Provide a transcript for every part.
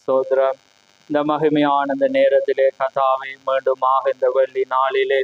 சோதரம். இந்த மகிமையான இந்த நேரத்திலே கதாவை மீண்டுமாக இந்த வெள்ளி நாளிலே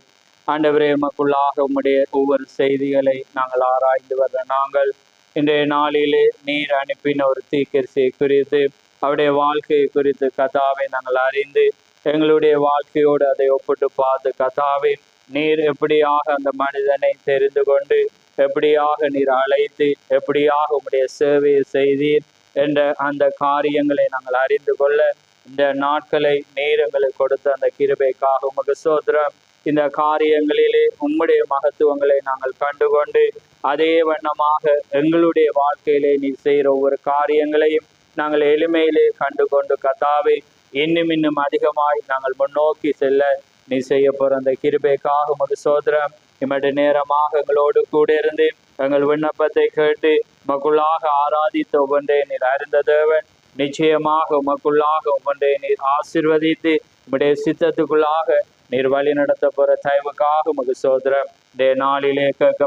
ஆண்டவரே உமக்குள்ளாக உம்முடைய ஒவ்வொரு செய்திகளை நாங்கள் ஆராய்ந்து வர்ற நாங்கள் இன்றைய நாளிலே நீர் அனுப்பின ஒரு தீர்க்கதரிசியை குறித்து அவருடைய வாழ்க்கையை குறித்து கதாவை நாங்கள் அறிந்து எங்களுடைய வாழ்க்கையோடு அதை ஒப்பிட்டு பார்த்து கதாவை நீர் எப்படியாக அந்த மனிதனை தெரிந்து கொண்டு எப்படியாக நீர் அழைத்து எப்படியாக உம்முடைய சேவையை செய்தீர் என்ற அந்த காரியங்களை நாங்கள் அறிந்து கொள்ள இந்த நாட்களை நீர் எங்களுக்கு கொடுத்த அந்த கிருபைக்காக உமக்கு ஸ்தோத்திரம். இந்த காரியங்களிலே உம்முடைய மகத்துவங்களை நாங்கள் கண்டுகொண்டு அதே வண்ணமாக எங்களுடைய வாழ்க்கையிலே நீ செய்கிற ஒவ்வொரு காரியங்களையும் நாங்கள் எளிமையிலே கண்டுகொண்டு கத்தாவே இன்னும் இன்னும் அதிகமாய் நாங்கள் முன்னோக்கி செல்ல நீ செய்ய போற அந்த கிருபைக்காக உமக்கு ஸ்தோத்திரம். இம்மடைய நேரமாக எங்களோடு கூட இருந்து எங்கள் விண்ணப்பத்தை கேட்டு உமக்குள்ளாக ஆராதித்த ஒவ்வொன்றை நீர் அறிந்த தேவன். நிச்சயமாக உமக்குள்ளாக ஒவ்வொன்றை நீர் ஆசீர்வதித்து உம்முடைய சித்தத்துக்குள்ளாக நீர் வழி நடத்த போற தயவுக்காக உமக்கு ஸ்தோத்திரம். இந்த நாளிலே கேட்க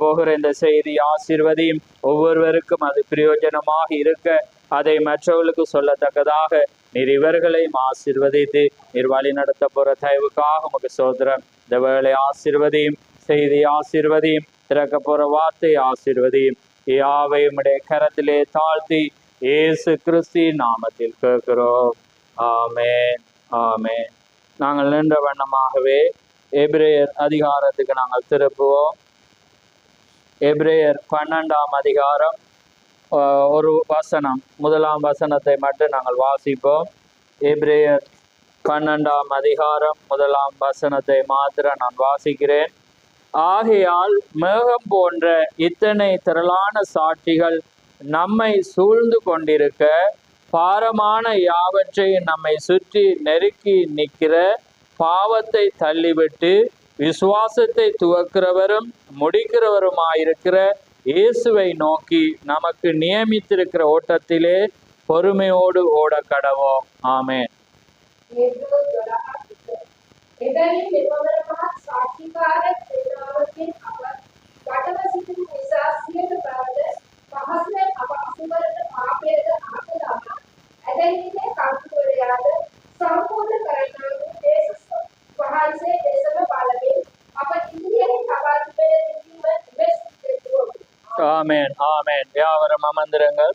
போகிற இந்த செய்தி ஆசீர்வதியும் ஒவ்வொருவருக்கும் அது பிரயோஜனமாக இருக்க அதை மற்றவர்களுக்கு சொல்லத்தக்கதாக நீர் இவர்களையும் ஆசீர்வதித்து நீர் வழி நடத்த போற தயவுக்காக உமக்கு ஸ்தோத்திரம். இந்த வேளை ஆசீர்வதியும் செய்தி ஆசீர்வதியும் திறக்க போற வார்த்தை ஆசீர்வதியும் யாவை உம்முடைய கரத்திலே தாழ்த்தி இயேசு கிறிஸ்து நாமத்தில் கேட்கிறோம். ஆமென், ஆமென். நாங்கள் நின்ற வண்ணமாகவே எபிரேயர் அதிகாரத்துக்கு நாங்கள் திருப்புவோம். எபிரேயர் 12ஆம் அதிகாரம் ஒரு வசனம், 1ஆம் வசனத்தை மட்டும் நாங்கள் வாசிப்போம். எபிரேயர் 12ஆம் அதிகாரம் 1ஆம் வசனத்தை மாத்திரம் நான் வாசிக்கிறேன். ஆகையால் மேகம் போன்ற இத்தனை திரளான சாட்சிகள் நம்மை சூழ்ந்து கொண்டிருக்க பாரமான யாவற்றையும் நம்மை சுற்றி நெருக்கி நிற்கிற பாவத்தை தள்ளிவிட்டு விசுவாசத்தை துவக்கிறவரும் முடிக்கிறவருமாயிருக்கிற இயேசுவை நோக்கி நமக்கு நியமித்திருக்கிற ஓட்டத்திலே பொறுமையோடு ஓட கடவோம். ஆமென். ஆமென், ஆமென். யாவரும் அமர்ந்திருங்கள்.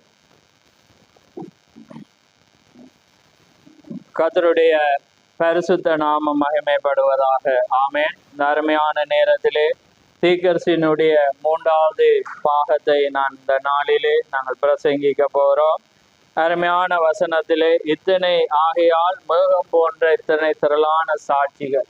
கர்த்தருடைய பரிசுத்த நாமம் மகிமைப்படுவதாக. ஆமென். இந்த அருமையான நேரத்திலே தீர்க்கதரிசியினுடைய 3வது பாகத்தை நான் இந்த நாளிலே நாங்கள் பிரசங்கிக்க போகிறோம். அருமையான வசனத்திலே இத்தனை ஆகையால் மேகம் போன்ற இத்தனை திரளான சாட்சிகள்.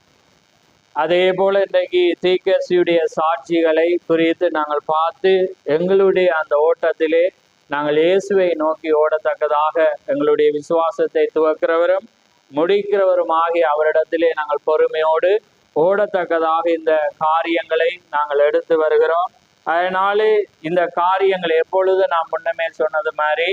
அதே போல இன்றைக்கு தீர்க்கதரிசியுடைய சாட்சிகளை குறித்து நாங்கள் பார்த்து எங்களுடைய அந்த ஓட்டத்திலே நாங்கள் இயேசுவை நோக்கி ஓடத்தக்கதாக எங்களுடைய விசுவாசத்தை துவக்கிறவரும் முடிக்கிறவரும் ஆகிய அவரிடத்திலே நாங்கள் பொறுமையோடு ஓடத்தக்கதாக இந்த காரியங்களை நாங்கள் எடுத்து வருகிறோம். அதனாலே இந்த காரியங்கள் எப்பொழுது நான் முன்னமே சொன்னது மாதிரி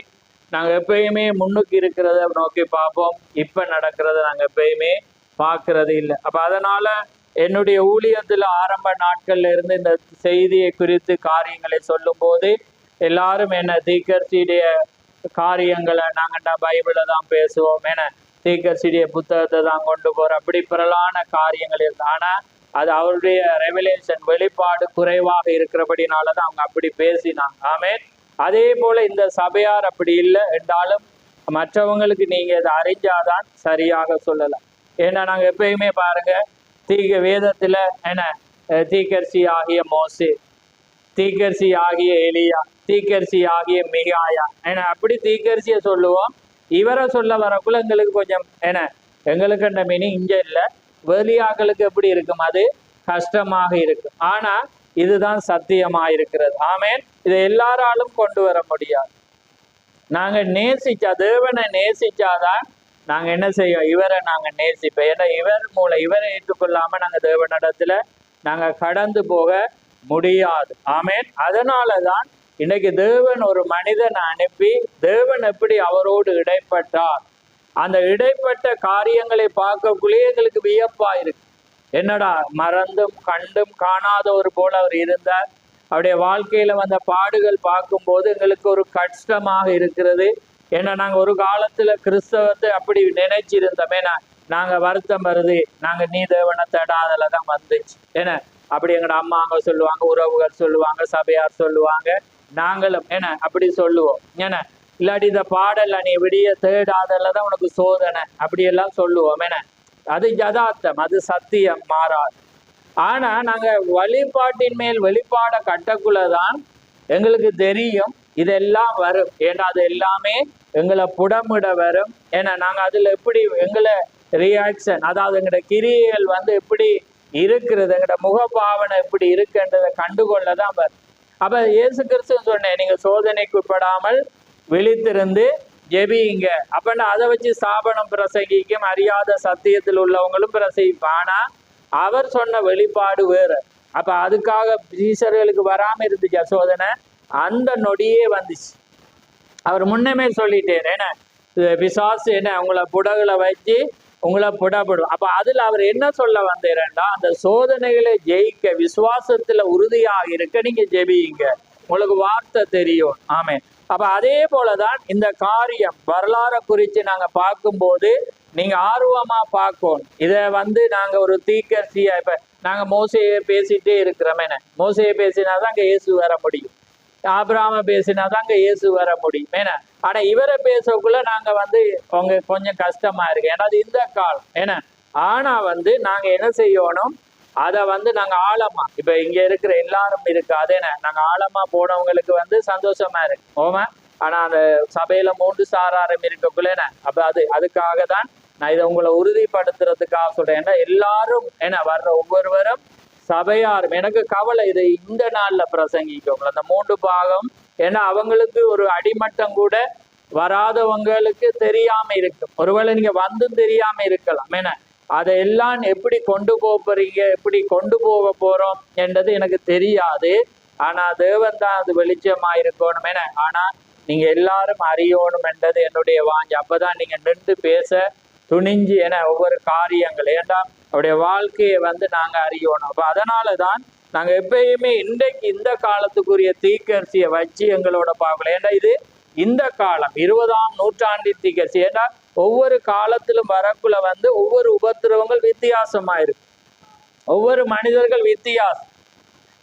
நாங்கள் எப்பயுமே முன்னுக்கு இருக்கிறத நோக்கி பார்ப்போம். இப்போ நடக்கிறத நாங்கள் எப்பயுமே பார்க்கறது இல்லை. அப்போ அதனால என்னுடைய ஊழியத்தில் ஆரம்ப நாட்கள்ல இருந்து இந்த செய்தியை குறித்து காரியங்களை சொல்லும் போது எல்லாரும் என்ன தீர்க்கதரிசியுடைய காரியங்களை நாங்கள்டா பைபிளை தான் பேசுவோம், ஏன்னா தீர்க்கதரிசியுடைய புத்தகத்தை தான் கொண்டு போகிறோம், அப்படி பிறலான காரியங்கள் இருக்கு. ஆனால் அது அவருடைய ரெவலேஷன் வெளிப்பாடு குறைவாக இருக்கிறபடினால தான் அவங்க அப்படி பேசினாங்க. ஆமென். அதே போல இந்த சபையார் அப்படி இல்லை என்றாலும் மற்றவங்களுக்கு நீங்க இதை அறிஞ்சாதான் சரியாக சொல்லலாம். ஏன்னா நாங்க எப்பயுமே பாருங்க வேதத்துல என்ன தீர்க்கதரிசி ஆகிய மோசே, தீர்க்கதரிசி ஆகிய எலியா, தீர்க்கதரிசி ஆகிய மிகாயா, ஏன்னா அப்படி தீர்க்கதரிசியை சொல்லுவோம். இவரை சொல்ல வரக்குள்ள எங்களுக்கு கொஞ்சம் என்ன எங்களுக்கு அந்த மீனிங் இங்க இல்லை, வெளியாக்களுக்கு எப்படி இருக்கும் அது கஷ்டமாக இருக்கும். ஆனா இதுதான் சத்தியமா இருக்கிறது. ஆமென். இதை எல்லாராலும் கொண்டு வர முடியாது. நாங்க நேசிச்சா, தேவனை நேசிச்சாதான் நாங்க என்ன செய்வோம், இவரை நாங்க நேசிப்போம். ஏன்னா இவர் மூலம் இவரை ஏற்றுக்கொள்ளாம நாங்க தேவனிடத்துல நாங்க கடந்து போக முடியாது. ஆமென். அதனாலதான் இன்னைக்கு தேவன் ஒரு மனிதனை அனுப்பி தேவன் எப்படி அவரோடு இடைப்பட்டார், அந்த இடைப்பட்ட காரியங்களை பார்க்கக்குள்ளேயே எங்களுக்கு வியப்பா இருக்கு. என்னடா மறந்தும் கண்டும் காணாதவர் போல அவர் இருந்தார். அவருடைய வாழ்க்கையில வந்த பாடுகள் பார்க்கும்போது எங்களுக்கு ஒரு கஷ்டமாக இருக்கிறது. ஏன்னா நாங்க ஒரு காலத்துல கிறிஸ்தவத்தை அப்படி நினைச்சிருந்தோம். ஏன்னா நாங்க வருத்தம் வருது, நாங்க நீ தேவனை தேடாதலதான் வந்துச்சு. ஏன்னா அப்படி எங்கட அம்மாங்க சொல்லுவாங்க, உறவுகள் சொல்லுவாங்க, சபையார் சொல்லுவாங்க, நாங்களும் என்ன அப்படி சொல்லுவோம். ஏன்னா இல்லாட்டி இந்த பாடல்ல நீ விடிய தேடாதல்லதான் உனக்கு சோதனை அப்படியெல்லாம் சொல்லுவோம். ஏன்னா அது யதார்த்தம், அது சத்தியம், மாறாது. ஆனா நாங்க வழிபாட்டின் மேல் வெளிப்பாட கட்டக்குள்ளதான் எங்களுக்கு தெரியும் இதெல்லாம் வரும். ஏன்னா அது எல்லாமே எங்களை புடமிட வரும். ஏன்னா நாங்க அதுல எப்படி எங்களை ரியாக்ஷன், அதாவது எங்களோட கிரியைகள் வந்து எப்படி இருக்கிறது, எங்களோட முகபாவனை எப்படி இருக்குன்றதை கண்டுகொள்ளதான் வரும். அப்ப இயேசு கிறிஸ்து சொன்னேன், நீங்க சோதனைக்கு உட்படாமல் விழித்திருந்து ஜெபிங்க. அப்பன்னா அதை வச்சு ஸ்தாபனம் பிரசங்கிக்கும், அறியாத சத்தியத்தில் உள்ளவங்களும் பிரசங்கிப்பான். ஆனா அவர் சொன்ன வெளிப்பாடு வேறு. அப்ப அதுக்காக சீசர்களுக்கு வராம இருந்துச்சு சோதனை, அந்த நொடியே வந்துச்சு. அவர் முன்னமே சொல்லிட்டேன், ஏன்னா பிசாசு என்ன உங்களை புடகுல வச்சு உங்களை புடப்படும். அப்ப அதுல அவர் என்ன சொல்ல வந்தேன்டா, அந்த சோதனைகளை ஜெயிக்க விசுவாசத்துல உறுதியாக இருக்க நீங்க ஜெபியுங்க, உங்களுக்கு வார்த்தை தெரியும். ஆமே. அப்ப அதே போலதான் இந்த காரியம் வரலாறு குறித்து நாங்க பார்க்கும்போது நீங்க ஆர்வமா பார்க்கணும். இத வந்து நாங்க ஒரு தீர்க்கதரிசியா, இப்ப நாங்க மோசையை பேசிட்டே இருக்கிறோம். என்ன மோசையை பேசினாதான் அங்க இயேசு வர முடியும், ஆபிரகாம பேசினாதான் அங்க இயேசு வர முடியும். ஏன்னா ஆனா இவரை பேசக்குள்ள நாங்க வந்து அவங்க கொஞ்சம் கஷ்டமா இருக்கு, ஏன்னா அது இந்த காலம். ஏன்னா ஆனா வந்து நாங்க என்ன செய்யணும், அதை வந்து நாங்க ஆழமா, இப்ப இங்க இருக்கிற எல்லாரும் இருக்கு, அதே நாங்க ஆழமா போனவங்களுக்கு வந்து சந்தோஷமா இருக்கு ஓமா. ஆனா அந்த சபையில 3 சாராரம் இருக்கக்குள்ள அப்ப அதுக்காக தான் நான் இதை உங்களை உறுதிப்படுத்துறதுக்காக சொல்றேன். ஏன்னா எல்லாரும் என்ன வர்ற ஒவ்வொருவரும் சபையாரும், எனக்கு கவலை இது இந்த நாள்ல பிரசங்கிக்கும் அந்த 3 பாகம். ஏன்னா அவங்களுக்கு ஒரு அடிமட்டம் கூட வராதவங்களுக்கு தெரியாம இருக்கும், ஒருவேளை நீங்க வந்தும் தெரியாம இருக்கலாம். ஏன்னா அதையெல்லாம் எப்படி கொண்டு போறீங்க, எப்படி கொண்டு போக போறோம் என்றது எனக்கு தெரியாது. ஆனா தேவன் தான் அது வெளிச்சமா இருக்கணும். என ஆனா நீங்க எல்லாரும் அறியணும் என்றது என்னுடைய வாஞ்சி. அப்பதான் நீங்க நின்று பேச துணிஞ்சு என ஒவ்வொரு காரியங்கள், ஏன்னா அவருடைய வாழ்க்கையை வந்து நாங்க அறியணும். அப்ப அதனாலதான் நாங்க எப்பயுமே இன்றைக்கு இந்த காலத்துக்குரிய தீர்க்கதரிசியை வச்சு எங்களோட பார்க்கல. ஏன்னா இது இந்த காலம் 20ஆம் நூற்றாண்டின் தீர்க்கதரிசி. ஏன்னா ஒவ்வொரு காலத்திலும் வரக்குள்ள வந்து ஒவ்வொரு உபத்திரவங்கள் வித்தியாசமா இருக்கு, ஒவ்வொரு மனிதர்கள் வித்தியாசம்.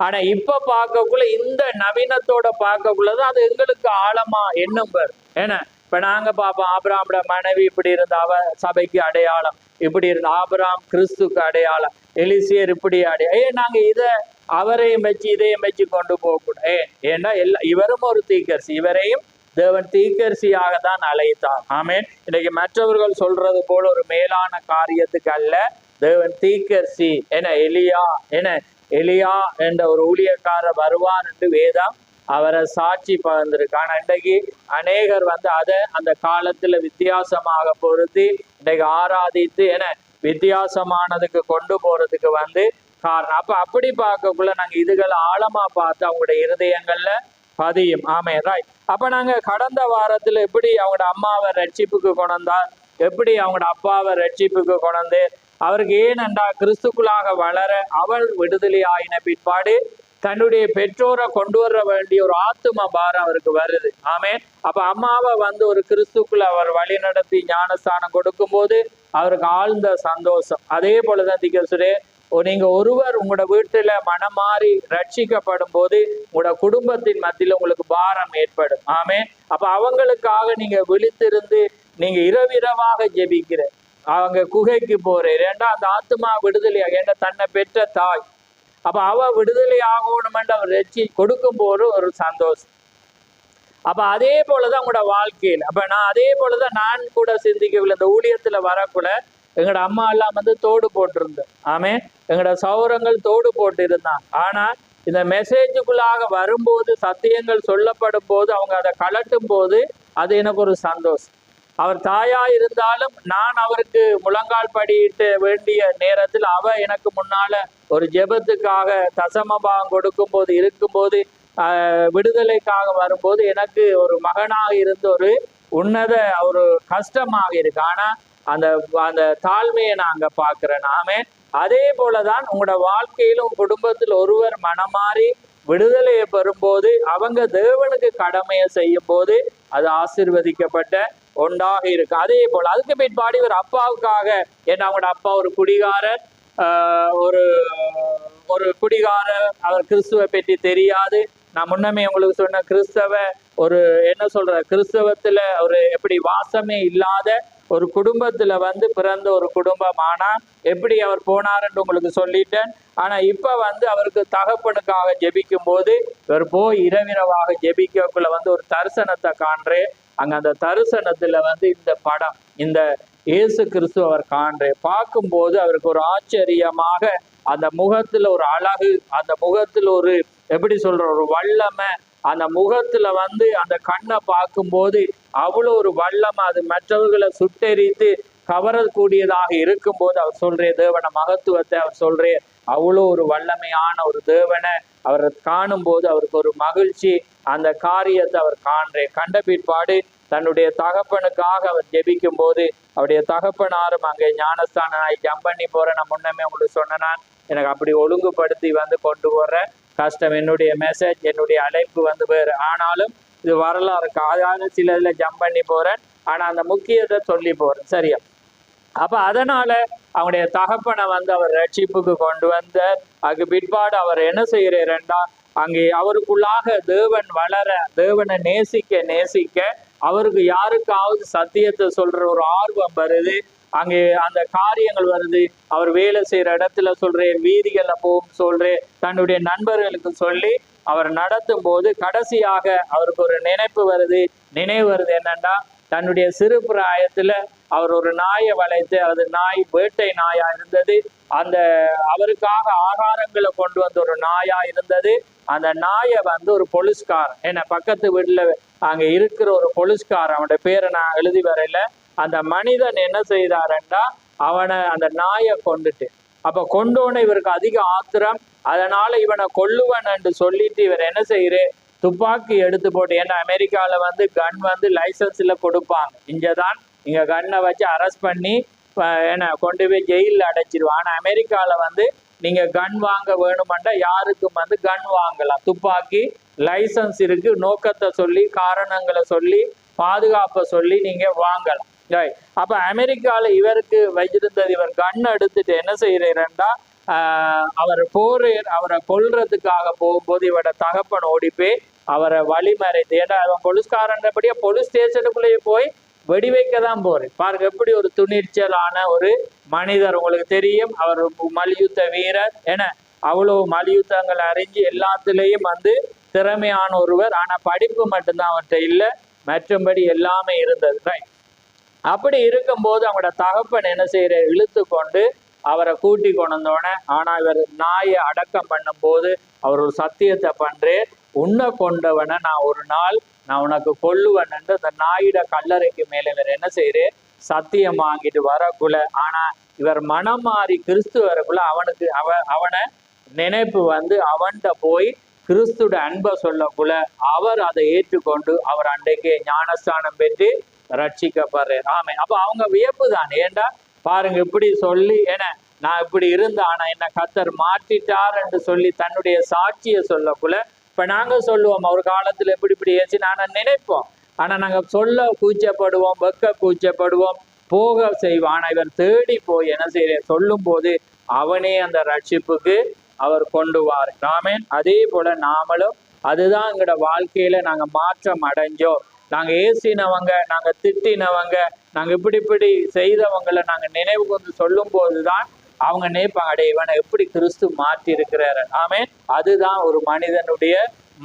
ஆனா இப்ப பார்க்கக்குள்ள இந்த நவீனத்தோட பார்க்கக்குள்ளதான் அது எங்களுக்கு ஆழமா எண்ணும் பேர். ஏன்னா இப்ப நாங்க பார்ப்போம், ஆபிரகாமோட மனைவி இப்படி இருந்த, அவ சபைக்கு அடையாளம் இப்படி இருந்த, ஆபிரகாம் கிறிஸ்துக்கு அடையாளம், எலிசியர் இப்படி அடையாளம். நாங்க இதை அவரையும் வச்சு இதையும் வச்சு கொண்டு போகக்கூடாது. ஏன்னா இவரும் ஒரு தீர்க்கதரிசி, இவரையும் தேவன் தீர்க்கதரிசியாக தான் அழைத்தார். ஆமேன். இன்னைக்கு மற்றவர்கள் சொல்றது போல ஒரு மேலான காரியத்துக்கு அல்ல, தேவன் தீர்க்கதரிசி என எலியா என்ற ஒரு ஊழியக்காரர் வருவார் என்று வேதம் அவரை சாட்சி பகிர்ந்திருக்கு. ஆனா இன்றைக்கு அநேகர் வந்து அதை அந்த காலத்துல வித்தியாசமாக பொருத்தி இன்றைக்கு ஆராதித்து வித்தியாசமானதுக்கு கொண்டு போறதுக்கு வந்து காரணம். அப்படி பார்க்கக்குள்ள நாங்க இதுகளை ஆழமா பார்த்து அவங்களுடைய இருதயங்கள்ல பதியும். ஆமே, ரைட். அப்ப நாங்க கடந்த வாரத்துல எப்படி அவங்களோட அம்மாவை ரட்சிப்புக்கு கொண்டார், எப்படி அவங்களோட அப்பாவை ரட்சிப்புக்கு கொண்டு, அவருக்கு ஏனென்றா கிறிஸ்துக்குள்ளாக வளர அவள் விடுதலை ஆயின பிற்பாடு தன்னுடைய பெற்றோரை கொண்டு வர வேண்டிய ஒரு ஆத்தும பாரம் அவருக்கு வருது. ஆமே. அப்ப அம்மாவை வந்து ஒரு கிறிஸ்துக்குள்ள அவர் வழி நடத்தி ஞானஸ்தானம் கொடுக்கும் போது அவருக்கு ஆழ்ந்த சந்தோஷம். அதே போலதான் திகசுரே, நீங்க ஒருவர் உங்களோட வீட்டுல மனமாறி ரட்சிக்கப்படும் போது உங்களோட குடும்பத்தின் மத்தியில உங்களுக்கு பாரம் ஏற்படும். ஆமே. அப்ப அவங்களுக்காக நீங்க விழித்திருந்து நீங்க இரவிரவாக ஜெபிக்கிற, அவங்க குகைக்கு போறேன், ஏண்டா அந்த ஆத்மா விடுதலையாக, ஏண்டா தன்னை பெற்ற தாய், அப்ப அவ விடுதலை ஆகணுமென்று அவர் ரட்சி கொடுக்கும் போது ஒரு சந்தோஷம். அப்ப அதே போலதான் உங்களோட வாழ்க்கையில், அப்ப நான் அதே போலதான் நான் கூட சிந்திக்கவில்லை. இந்த ஊழியத்துல வரக்குள்ள எங்களோட அம்மா எல்லாம் வந்து தோடு போட்டிருந்தேன். ஆமே. எங்களோட சௌரங்கள் தோடு போட்டு இருந்தாங்க. ஆனா இந்த மெசேஜுக்குள்ளாக வரும்போது, சத்தியங்கள் சொல்லப்படும் போது, அவங்க அதை கலட்டும் போது அது எனக்கு ஒரு சந்தோஷம். அவர் தாயா இருந்தாலும் நான் அவருக்கு முழங்கால் படியிட்டு வேண்டிய நேரத்தில் அவ எனக்கு முன்னால ஒரு ஜெபத்துக்காக தசமபாகம் கொடுக்கும் போது இருக்கும்போது, விடுதலைக்காக வரும்போது எனக்கு ஒரு மகனாக இருந்த ஒரு உன்னத ஒரு கஷ்டமாக இருக்கு. ஆனா அந்த அந்த தாழ்மையை நான் அங்க பாக்குறேன். நாமே அதே போலதான் உங்களோட வாழ்க்கையிலும் குடும்பத்தில் ஒருவர் மனமாறி விடுதலையை பெறும்போது அவங்க தேவனுக்கு கடமையை செய்யும் போது அது ஆசீர்வதிக்கப்பட்ட ஒன்றாக இருக்கு. அதே போல அதுக்கு பிற்பாடு இவர் அப்பாவுக்காக, ஏன்னா அவங்களோட அப்பா ஒரு குடிகாரர், ஒரு ஒரு குடிகாரர், அவர் கிறிஸ்துவை பற்றி தெரியாது. நான் முன்னமே உங்களுக்கு சொன்ன கிறிஸ்தவ ஒரு என்ன சொல்ற கிறிஸ்தவத்துல ஒரு எப்படி வாசமே இல்லாத ஒரு குடும்பத்துல வந்து பிறந்த ஒரு குடும்பம். ஆனா எப்படி அவர் போனாருன்னு உங்களுக்கு சொல்லிட்டேன். ஆனா இப்ப வந்து அவருக்கு தகப்பனுக்காக ஜெபிக்கும் போது இவர் போய் இரவிரவாக ஜெபிக்கக்குள்ள வந்து ஒரு தரிசனத்தை காண்றேன். அங்க அந்த தரிசனத்துல வந்து இந்த படம், இந்த இயேசு கிறிஸ்து அவர் காண்றேன். பார்க்கும்போது அவருக்கு ஒரு ஆச்சரியமாக அந்த முகத்துல ஒரு அழகு, அந்த முகத்துல ஒரு எப்படி சொல்ற ஒரு வல்லமை, அந்த முகத்துல வந்து அந்த கண்ணை பார்க்கும்போது அவ்வளோ ஒரு வல்லமை, அது மற்றவர்களை சுட்டெரித்து கவரக்கூடியதாக இருக்கும்போது அவர் சொல்றே தேவன மகத்துவத்தை அவர் சொல்றே, அவ்வளோ ஒரு வல்லமையான ஒரு தேவனை அவர் காணும் போது அவருக்கு ஒரு மகிழ்ச்சி. அந்த காரியத்தை அவர் கண்ட பிற்பாடு தன்னுடைய தகப்பனுக்காக அவர் ஜெபிக்கும் போது அவருடைய தகப்பனாரும் அங்கே ஞானஸ்தானம் ஆகி ஜம்ப் பண்ணி போறேன். நான் முன்னமே உங்களுக்கு சொன்னேன், எனக்கு அப்படி ஒழுங்குபடுத்தி வந்து கொண்டு போறேன் கஷ்டம். என்னுடைய மெசேஜ், என்னுடைய அழைப்பு வந்து வேறு. ஆனாலும் இது வரலாறு அதாவது சில இதில் ஜம்ப் பண்ணி போறேன், ஆனா அந்த முக்கியத்தை சொல்லி போறேன். சரியா? அப்ப அதனால அவனுடைய தகப்பனை வந்து அவர் ரட்சிப்புக்கு கொண்டு வந்த அதுக்கு பிற்பாடு அவர் என்ன செய்யறா, அங்கே அவருக்குள்ளாக தேவன் வளர, தேவனை நேசிக்க நேசிக்க அவருக்கு யாருக்காவது சத்தியத்தை சொல்ற ஒரு ஆர்வம் வருது. அங்கே அந்த காரியங்கள் வருது. அவர் வேலை செய்யற இடத்துல சொல்றேன், வீதிகள்ல போகும் சொல்றேன், தன்னுடைய நண்பர்களுக்கு சொல்லி அவர் நடத்தும் போது கடைசியாக அவருக்கு ஒரு நினைவு வருது. என்னன்னா, தன்னுடைய சிறு பிராயத்துல அவர் ஒரு நாயை வளைத்து, அது நாய் வேட்டை நாயா இருந்தது. அந்த அவருக்காக ஆகாரங்களை கொண்டு வந்த ஒரு நாயா இருந்தது. அந்த நாயை வந்து ஒரு போலீஸ்காரன், என்ன பக்கத்து வீட்டுல அங்க இருக்கிற ஒரு போலீஸ்காரன், அவனுடைய பேரை நான் எழுதி வரையில, அந்த மனிதன் என்ன செய்தாருன்னா அவனை அந்த நாயை கொண்டுட்டு, அப்ப கொண்டோன்னு இவருக்கு அதிக ஆத்திரம். அதனால இவனை கொல்லுவன் என்று சொல்லிட்டு இவர் என்ன செய்யறே, துப்பாக்கி எடுத்து போட்டு, ஏன்னா அமெரிக்கால வந்து கன் வந்து லைசன்ஸ்ல கொடுப்பாங்க. இங்கதான் இங்க கன்னை வச்சு அரெஸ்ட் பண்ணி என்ன கொண்டு போய் ஜெயிலில் அடைச்சிருவான். ஆனா அமெரிக்கால வந்து நீங்க கன் வாங்க வேணுமெண்டா யாருக்கும் வந்து கன் வாங்கலாம். துப்பாக்கி லைசன்ஸ் இருக்கு, நோக்கத்தை சொல்லி காரணங்களை சொல்லி பாதுகாப்பை சொல்லி நீங்க வாங்கலாம். அப்ப அமெரிக்கால இவருக்கு வச்சிருந்தது, இவர் கன் எடுத்துட்டு என்ன செய்யறா, அவர் அவரை கொல்றதுக்காக போகும்போது இவரோட தகப்பன் ஓடிப்போய் அவரை வழிமறைத்து, ஏன்னா அவன் போலீஸ்காரன்றபடியா போலீஸ் ஸ்டேஷனுக்குள்ளேயே போய் வெடி வைக்க தான் போறேன். பாருங்க எப்படி ஒரு துணிச்சலான ஒரு மனிதர். உங்களுக்கு தெரியும், அவர் மல்யுத்த வீரர், என அவ்வளவு மல்யுத்தங்கள் அறிஞ்சு எல்லாத்துலேயும் வந்து திறமையான ஒருவர். ஆனா படிப்பு மட்டும்தான் அவர்கிட்ட இல்லை, மற்றும்படி எல்லாமே இருந்தது. ரைட். அப்படி இருக்கும்போது அவங்களோட தகப்பன் என்ன செய்யற, இழுத்து கொண்டு அவரை கூட்டி கொண்டோடனே, ஆனா இவர் நாயை அடக்கம் பண்ணும் போது அவர் ஒரு சத்தியத்தை பண்றேன், உன்னை கொண்டவனை நான் ஒரு நாள் நான் உனக்கு கொல்லுவன் என்று அந்த நாயிட கல்லறைக்கு மேல இவர் என்ன செய்யறேன், சத்தியம் வாங்கிட்டு வரக்குள்ள, ஆனா இவர் மனம் மாறி கிறிஸ்து வரக்குள்ள அவனை நினைப்பு வந்து அவன்கிட்ட போய் கிறிஸ்துட அன்பை சொல்லக்குள்ள அவர் அதை ஏற்றுக்கொண்டு அவர் அன்றைக்கு ஞானஸ்தானம் பெற்று ரட்சிக்கப்படுறார். ஆமே. அப்ப அவங்க வியப்பு தான், ஏண்டா பாருங்க இப்படி சொல்லி, ஏன்னா நான் இப்படி இருந்தேன் ஆனா என்ன கத்தர் மாற்றிட்டார் என்று சொல்லி தன்னுடைய சாட்சியை சொல்லக்குள்ள, இப்ப நாங்க சொல்லுவோம் ஒரு காலத்துல எப்படி இப்படி ஏச்சு நான் நினைப்போம், ஆனா நாங்க சொல்ல கூச்சப்படுவோம், வெக்க கூச்சப்படுவோம், போக செய்வோம். ஆனா இவர் தேடி போய் என்ன செய்யற சொல்லும் போது அவனே அந்த ரட்சிப்புக்கு அவர் கொண்டு வார். ஆமென். அதே போல நாமளும் அதுதான் எங்களோட வாழ்க்கையில நாங்க மாற்றம் அடைஞ்சோம். நாங்க ஏசினவங்க, நாங்க திட்டினவங்க, நாங்க இப்படி செய்தவங்களை நாங்க நினைவு கொண்டு சொல்லும் போதுதான் அவங்க நினைப்பாங்க, அடே இவனை எப்படி கிறிஸ்து மாற்றி இருக்கிறாரு. ஆமென். அதுதான் ஒரு மனிதனுடைய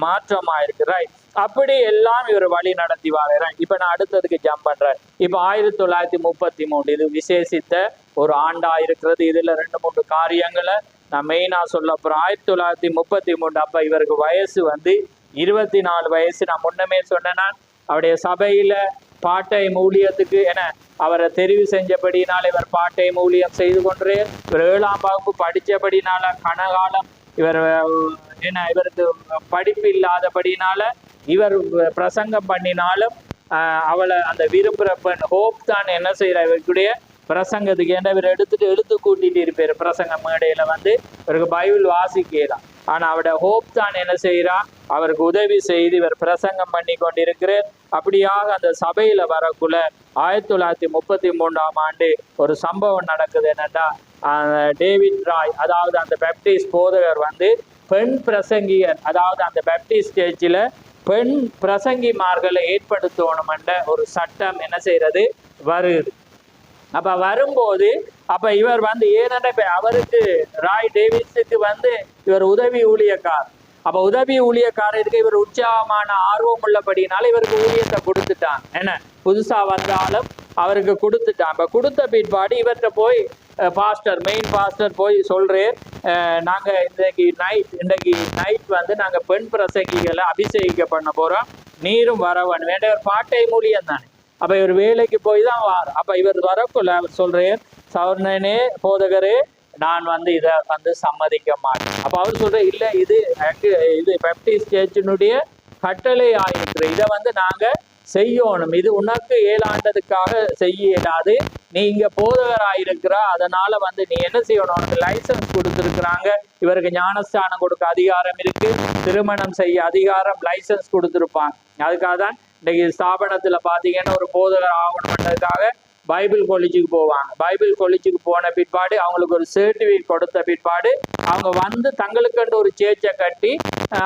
மாற்றமா இருக்கிறாய். அப்படி எல்லாம் இவர் வழி நடத்தி வாழறான். இப்ப நான் அடுத்ததுக்கு ஜம்ப் பண்றேன். இப்ப 1933 இது விசேஷித்த ஒரு ஆண்டா இருக்கிறது. இதுல 2-3 காரியங்களை நான் மெயினா சொல்ல போறேன். 1933 அப்ப இவருக்கு வயசு வந்து 24 வயசு. நான் முன்னமே சொன்னேன்னா அவருடைய சபையில பாட்டை ஊழியத்துக்கு என அவரை தெரிவு செஞ்சபடினால இவர் பாட்டை ஊழியம் செய்து கொண்டே, இவர் 7ஆம் வகுப்பு படித்தபடினால கனகாலம் இவர் என்ன இவருக்கு படிப்பு இல்லாதபடினால இவர் பிரசங்கம் பண்ணினாலும் அவளை அந்த விரும்புகிற பெண் ஹோப் தான் என்ன செய்யற இவருடைய பிரசங்கத்துக்கு, ஏன்னா இவர் எடுத்து கூட்டிட்டு இருப்பார். பிரசங்க மேடையில வந்து இவருக்கு பைபிள் வாசிக்கலாம். ஆனா அவருடைய ஹோப் தான் என்ன செய்யறா, அவருக்கு உதவி செய்து இவர் பிரசங்கம் பண்ணி கொண்டிருக்கிறார். அப்படியாக அந்த சபையில வரக்குள்ள 1933ஆம் ஆண்டு ஒரு சம்பவம் நடக்குது. என்னன்னா, டேவிட் ராய், அதாவது அந்த பேப்டிஸ்ட் போதகர் வந்து பெண் பிரசங்கியர், அதாவது அந்த பேப்டிஸ்ட் சேர்ச்சில் பெண் பிரசங்கிமார்களை ஏற்படுத்தணும் என்ற ஒரு சட்டம் என்ன செய்யறது வருது. அப்ப வரும்போது அப்ப இவர் வந்து ஏனென்ற அவருக்கு ராய் டேவிஸுக்கு வந்து இவர் உதவி ஊழியக்கார். அப்ப உதவி ஊழியக்காரருக்கு இவர் உற்சாகமான ஆர்வம் உள்ளபடினால இவருக்கு ஊழியத்தை கொடுத்துட்டான். என்ன புதுசா வந்தாலும் அவருக்கு கொடுத்துட்டான். அப்ப கொடுத்த பிற்பாடு இவர்கிட்ட போய் பாஸ்டர், மெயின் பாஸ்டர் போய் சொல்றேன், நாங்க இன்றைக்கு நைட் வந்து நாங்க பெண் பிரசங்கிகளை அபிஷேகிக்க பண்ண போறோம், நீரும் வரவன் வேண்ட ஒரு பாட்டை மூலியம் தானே. அப்ப இவர் வேலைக்கு போய் தான் வார். அப்ப இவர் வரக்குள்ள அவர் சொல்றேன், சௌர்ணனே போதகரே, நான் வந்து இதை வந்து சம்மதிக்க மாட்டேன். அப்ப அவர் சொல்ற, இல்ல இது பேப்டிஸ்ட் சேர்ச்சினுடைய கட்டளை ஆயிருக்கு, இதை வந்து நாங்க செய்யணும், இது உனக்கு ஏழாண்டதுக்காக செய்ய இயலாது, நீ இங்க போதகராயிருக்கிறா, அதனால வந்து நீ என்ன செய்யணும், உனக்கு லைசன்ஸ் கொடுத்துருக்குறாங்க, இவருக்கு ஞானஸ்தானம் கொடுக்க அதிகாரம் இருக்கு, திருமணம் செய்ய அதிகாரம், லைசன்ஸ் கொடுத்துருப்பாங்க. அதுக்காக தான் இன்னைக்கு ஸ்தாபனத்துல பாத்தீங்கன்னா ஒரு போதகர் ஆகணும் பண்ணதுக்காக பைபிள் காலேஜுக்கு போவாங்க. பைபிள் காலேஜுக்கு போன பிற்பாடு அவங்களுக்கு ஒரு சர்டிஃபிகேட் கொடுத்த பிற்பாடு அவங்க வந்து தங்களுக்குன்ற ஒரு சேர்ச்சை கட்டி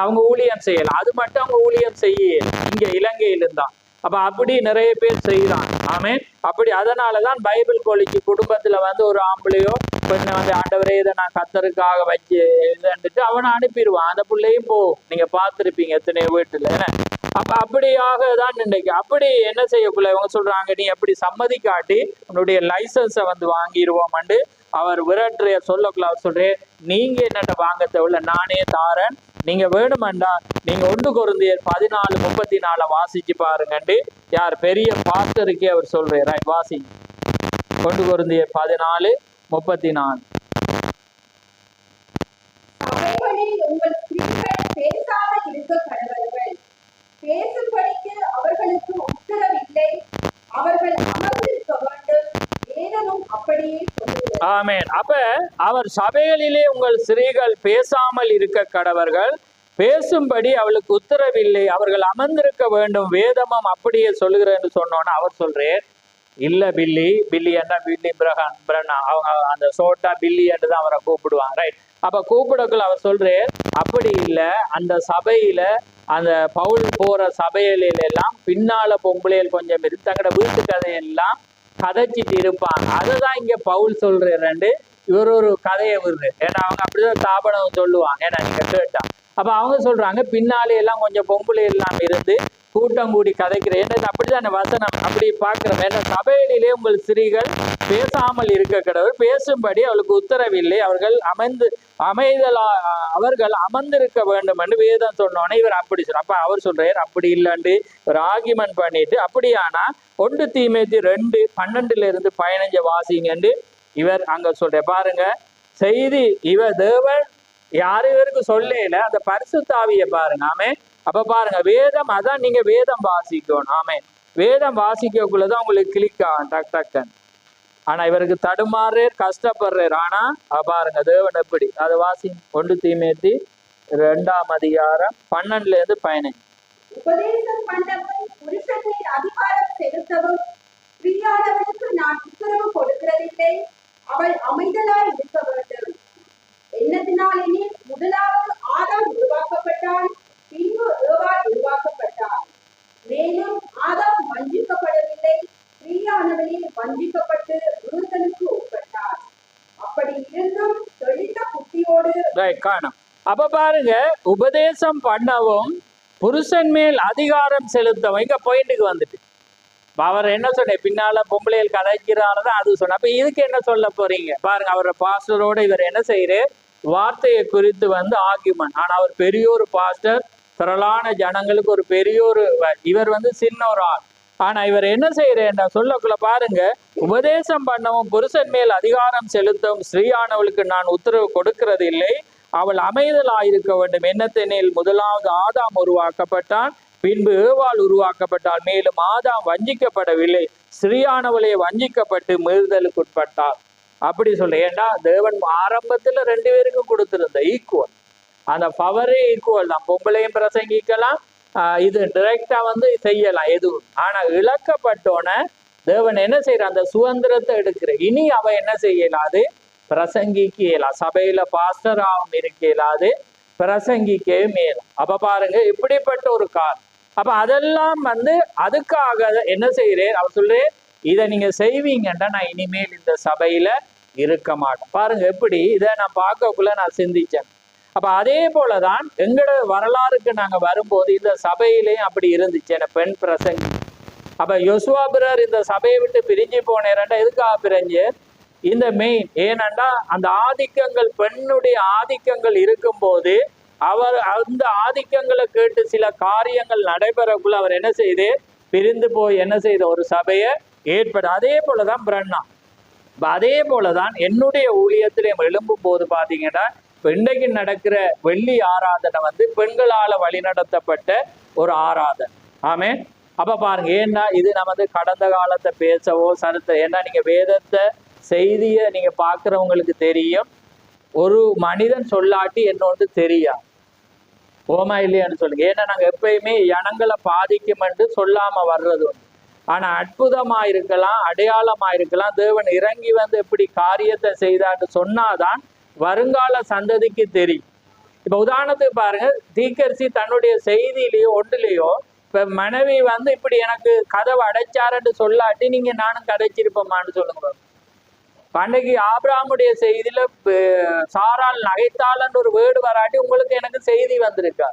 அவங்க ஊழியம் செய்யலாம். அது மட்டும் அவங்க ஊழியம் செய்ய இங்க இலங்கையிலிருந்தான். அப்ப அப்படி நிறைய பேர் செய்யறாங்க. ஆமேன். அப்படி அதனாலதான் பைபிள் காலேஜ் குடும்பத்துல வந்து ஒரு ஆம்பளையோ பெண்ணை வந்து ஆண்டவரே இதை நான் கத்தருக்காக வச்சு இதுன்ட்டு அவனை அனுப்பிடுவான். அந்த பிள்ளையும் போகும். நீங்க பார்த்துருப்பீங்க எத்தனையோ வீட்டுல. என்ன அப்ப அப்படியாக தான் இன்னைக்கு அப்படி என்ன செய்யக்குள்ள இவங்க சொல்றாங்க, நீ அப்படி சம்மதிக்காட்டி உன்னுடைய லைசன்ஸை வந்து வாங்கிடுவோம்ண்டு அவர் விரட்டுறைய சொல்லக்குள்ள அவர் சொல்றேன், நீங்க என்னட்ட வாங்க தேவையில்ல, நானே தாரேன், நீங்க வேணுமெண்டா நீங்க 1 கொரிந்தியர் 14:34 வாசிச்சு பாருங்கண்டு யார் பெரிய பாஸ்டருக்கே அவர் சொல்றாரு. வாசி 1 கொரிந்தியர் 14:34. பேசும்படிக்கு அவர்களுக்கு உத்தரவில்லை, அவர்கள் அமர்ந்திருக்க வேண்டும், வேதமும் அப்படியே சொல்லுகிறது. ஆமென். அப்ப அவர் சபைகளிலே உங்கள் ஸ்திரீகள் பேசாமல் இருக்க கடவர்கள், பேசும்படி அவளுக்கு உத்தரவில்லை, அவர்கள் அமர்ந்திருக்க வேண்டும், வேதமும் அப்படியே சொல்லுகிறேன்னு சொன்னோன்னா அவர் சொல்றேன், இல்ல பில்லி என்ன பில்லி பிரனா அவங்க அந்த சோட்டா பில்லி என்று தான் அவரை கூப்பிடுவாங்க. ரைட். அப்ப கூப்பிடக்குள்ள அவர் சொல்றேன், அப்படி இல்லை, அந்த சபையில அந்த பவுல் போற சபையில எல்லாம் பின்னால பொம்பளைகள் கொஞ்சம் இருக்கு, தங்களோட வீட்டு கதையெல்லாம் கதைச்சிட்டு இருப்பாங்க. அதுதான் இங்க பவுல் சொல்றேன், இவர் ஒரு கதையை விடுறது. ஏன்னா அவங்க அப்படிதான் தாபனம் சொல்லுவாங்க. ஏன்னா நீங்க கேட்டா அப்ப அவங்க சொல்றாங்க, பின்னாலே எல்லாம் கொஞ்சம் பொம்பளை எல்லாம் இருந்து கூட்டம் கூடி கதைக்கிறேன். என்ன அப்படிதான் வசனம் அப்படி பாக்குறோம். ஏன்னா சபையிலே உங்கள் ஸ்திரீகள் பேசாமல் இருக்க கடவுள், பேசும்படி அவளுக்கு உத்தரவில்லை, அவர்கள் அவர்கள் அமர்ந்திருக்க வேண்டும் என்று வேதம் சொன்னோன்னே இவர் அப்படி சொல்ற. அப்ப அவர் சொல்றாரு, அப்படி இல்லைன்னு ஒரு ஆர்கியூமெண்ட் பண்ணிட்டு, அப்படியானா 1 தீமோத்தேயு 2:12-15 வாசிங்கன்னு இவர் அங்க சொல்ற. பாருங்க செய்தி, இவர் தேவன் யாரும் இவருக்கு சொல்லல, அந்த பரிசுத்த ஆவியை பாருங்க. ஆமே. அப்ப பாருங்க வேதம், அதான் நீங்க வேதம் வாசிக்கணும். ஆமே. வேதம் வாசிக்கக்குள்ளதான் உங்களுக்கு கிளிக் ஆகும் டக் டக்குன்னு. ஆனா இவருக்கு தடுமாறுறார், கஷ்டப்படுறார். ஆனா பாருங்க தேவன் எப்படி அதை வாசி. 1 தீமோத்தேயு 2:12-15. உபதேசம் பண்ணவும் புருஷனின் அதிகாரம் செலுத்தவும் ஸ்திரீயானவளுக்கு நான் உத்தரவு கொடுக்கிறதில்லை, அவள் அமைதலாய் இருக்க வேண்டும். என்னத்தினாலெனில் முதலாவது ஆதாம் உருவாக்கப்பட்டான், பின்பு ஏவாள் உருவாக்கப்பட்டாள். மேலும் ஆதாம் வஞ்சிக்கப்படவில்லை, ஸ்திரீயானவளே வஞ்சிக்கப்பட்டு விருத்தனுக்கு உட்பட்டாள். அப்படி இருந்தும் தெளிந்த புத்தியோடு காணும். அப்ப பாருங்க, உபதேசம் பண்ணவும் புருஷன் மேல் அதிகாரம் செலுத்தவும், இங்க பாயிண்ட்டுக்கு வந்துட்டு அவர் என்ன சொன்ன, பின்னால பொம்பளைகள் கதைக்கிறானதான் அது சொன்ன. அப்ப இதுக்கு என்ன சொல்ல போறீங்க பாருங்க. அவர் பாஸ்டரோட இவர் என்ன செய்யறாரு, வார்த்தையை குறித்து வந்து ஆர்கியூமெண்ட். ஆனா அவர் பெரிய ஒரு பாஸ்டர், திரளான ஜனங்களுக்கு ஒரு பெரிய ஒரு, இவர் வந்து சின்ன ஒரு ஆள். ஆனா இவர் என்ன செய்யறேன் சொல்லக்குள்ள பாருங்க, உபதேசம் பண்ணவும் புருஷன் மேல் அதிகாரம் செலுத்தவும் ஸ்திரீயானவளுக்கு நான் உத்தரவு கொடுக்கிறது இல்லை, அவள் அமைதலாயிருக்க வேண்டும். என்னத்தெனில் முதலாவது ஆதாம் உருவாக்கப்பட்டான், பின்பு ஏவாள் உருவாக்கப்பட்டாள். மேலும் ஆதாம் வஞ்சிக்கப்படவில்லை, ஸ்திரீயானவளே வஞ்சிக்கப்பட்டு மீறுதலுக்கு உட்பட்டாள். அப்படி சொல்ல. ஏண்டா தேவன் ஆரம்பத்துல 2 பேருக்கும் கொடுத்திருந்த ஈக்குவல். அந்த பவரே ஈக்குவல் தான். பொம்பளையும் பிரசங்கிக்கலாம், இது டைரக்டா வந்து செய்யலாம் எதுவும். ஆனா இழக்கப்பட்டோன தேவன் என்ன செய்யற, அந்த சுதந்திரத்தை எடுக்கிற. இனி அவ என்ன செய்யலாது, பிரசங்கிக்க இயலாம். சபையில பாஸ்டராகவும் இருக்க இயலாது, பிரசங்கிக்கவே மேலும். அப்ப பாருங்க இப்படிப்பட்ட ஒரு கார். அப்ப அதெல்லாம் வந்து அதுக்காக என்ன செய்யறேன், அவர் சொல்றேன் இதை நீங்க செய்வீங்கன்னா நான் இனிமேல் இந்த சபையில இருக்க மாட்டேன். பாருங்க எப்படி இதை நான் பார்க்கக்குள்ள நான் சிந்திச்சேன். அப்ப அதே போலதான் எங்களோட வரலாறுக்கு நாங்க வரும்போது இந்த சபையிலையும் அப்படி இருந்துச்சு, என பெண் பிரசங்கி. அப்ப யோசுவா பிரர் இந்த சபையை விட்டு பிரிஞ்சு போனேன்டா, எதுக்காக பிரிஞ்சு, இந்த மெயின் ஏனண்டா அந்த ஆதிக்கங்கள், பெண்ணுடைய ஆதிக்கங்கள் இருக்கும்போது அவர் அந்த ஆதிக்கங்களை கேட்டு சில காரியங்கள் நடைபெறக்குள்ள அவர் என்ன செய்து பிரிந்து போய் என்ன செய்த ஒரு சபையை ஏற்படும். அதே போலதான் பிரண்ணா. அதே போலதான் என்னுடைய ஊழியத்திலையும் எழும்பும் போது பாத்தீங்கன்னா இன்றைக்கு நடக்கிற வெள்ளி ஆராதனை வந்து பெண்களால வழிநடத்தப்பட்ட ஒரு ஆராதனை. ஆமே. அப்ப பாருங்க, ஏன்னா இது நமது கடந்த காலத்தை பேசவோ சரித்திரம், ஏன்னா நீங்க வேதத்தை செய்தியை நீங்க பாக்குறவங்களுக்கு தெரியும், ஒரு மனிதன் சொல்லாட்டி என்னொன்று தெரியாது. ஓமா இல்லையான்னு சொல்லுங்க. ஏன்னா நாங்க எப்பயுமே ஜனங்களை பாதிக்கும் என்று சொல்லாம வர்றது ஒன்று. ஆனா அற்புதமா இருக்கலாம், அடையாளமா இருக்கலாம், தேவன் இறங்கி வந்து எப்படி காரியத்தை செய்தான்னு சொன்னாதான் வருங்கால சந்ததிக்கு தெரியும். இப்ப உதாரணத்துக்கு பாருங்க, தீக்கரிசி தன்னுடைய செய்தியிலேயோ ஒன்றுலையோ இப்ப மனைவி வந்து இப்படி எனக்கு கதவை அடைச்சாருன்னு சொல்லாட்டி நீங்க நானும் கதைச்சிருப்போமான்னு சொல்லுங்க. அன்னைக்கு ஆபிரகாமுடைய செய்தியில சாரால் நகைத்தாளன்னு ஒரு வேர்டு வராட்டி உங்களுக்கு எனக்கு செய்தி வந்திருக்கா,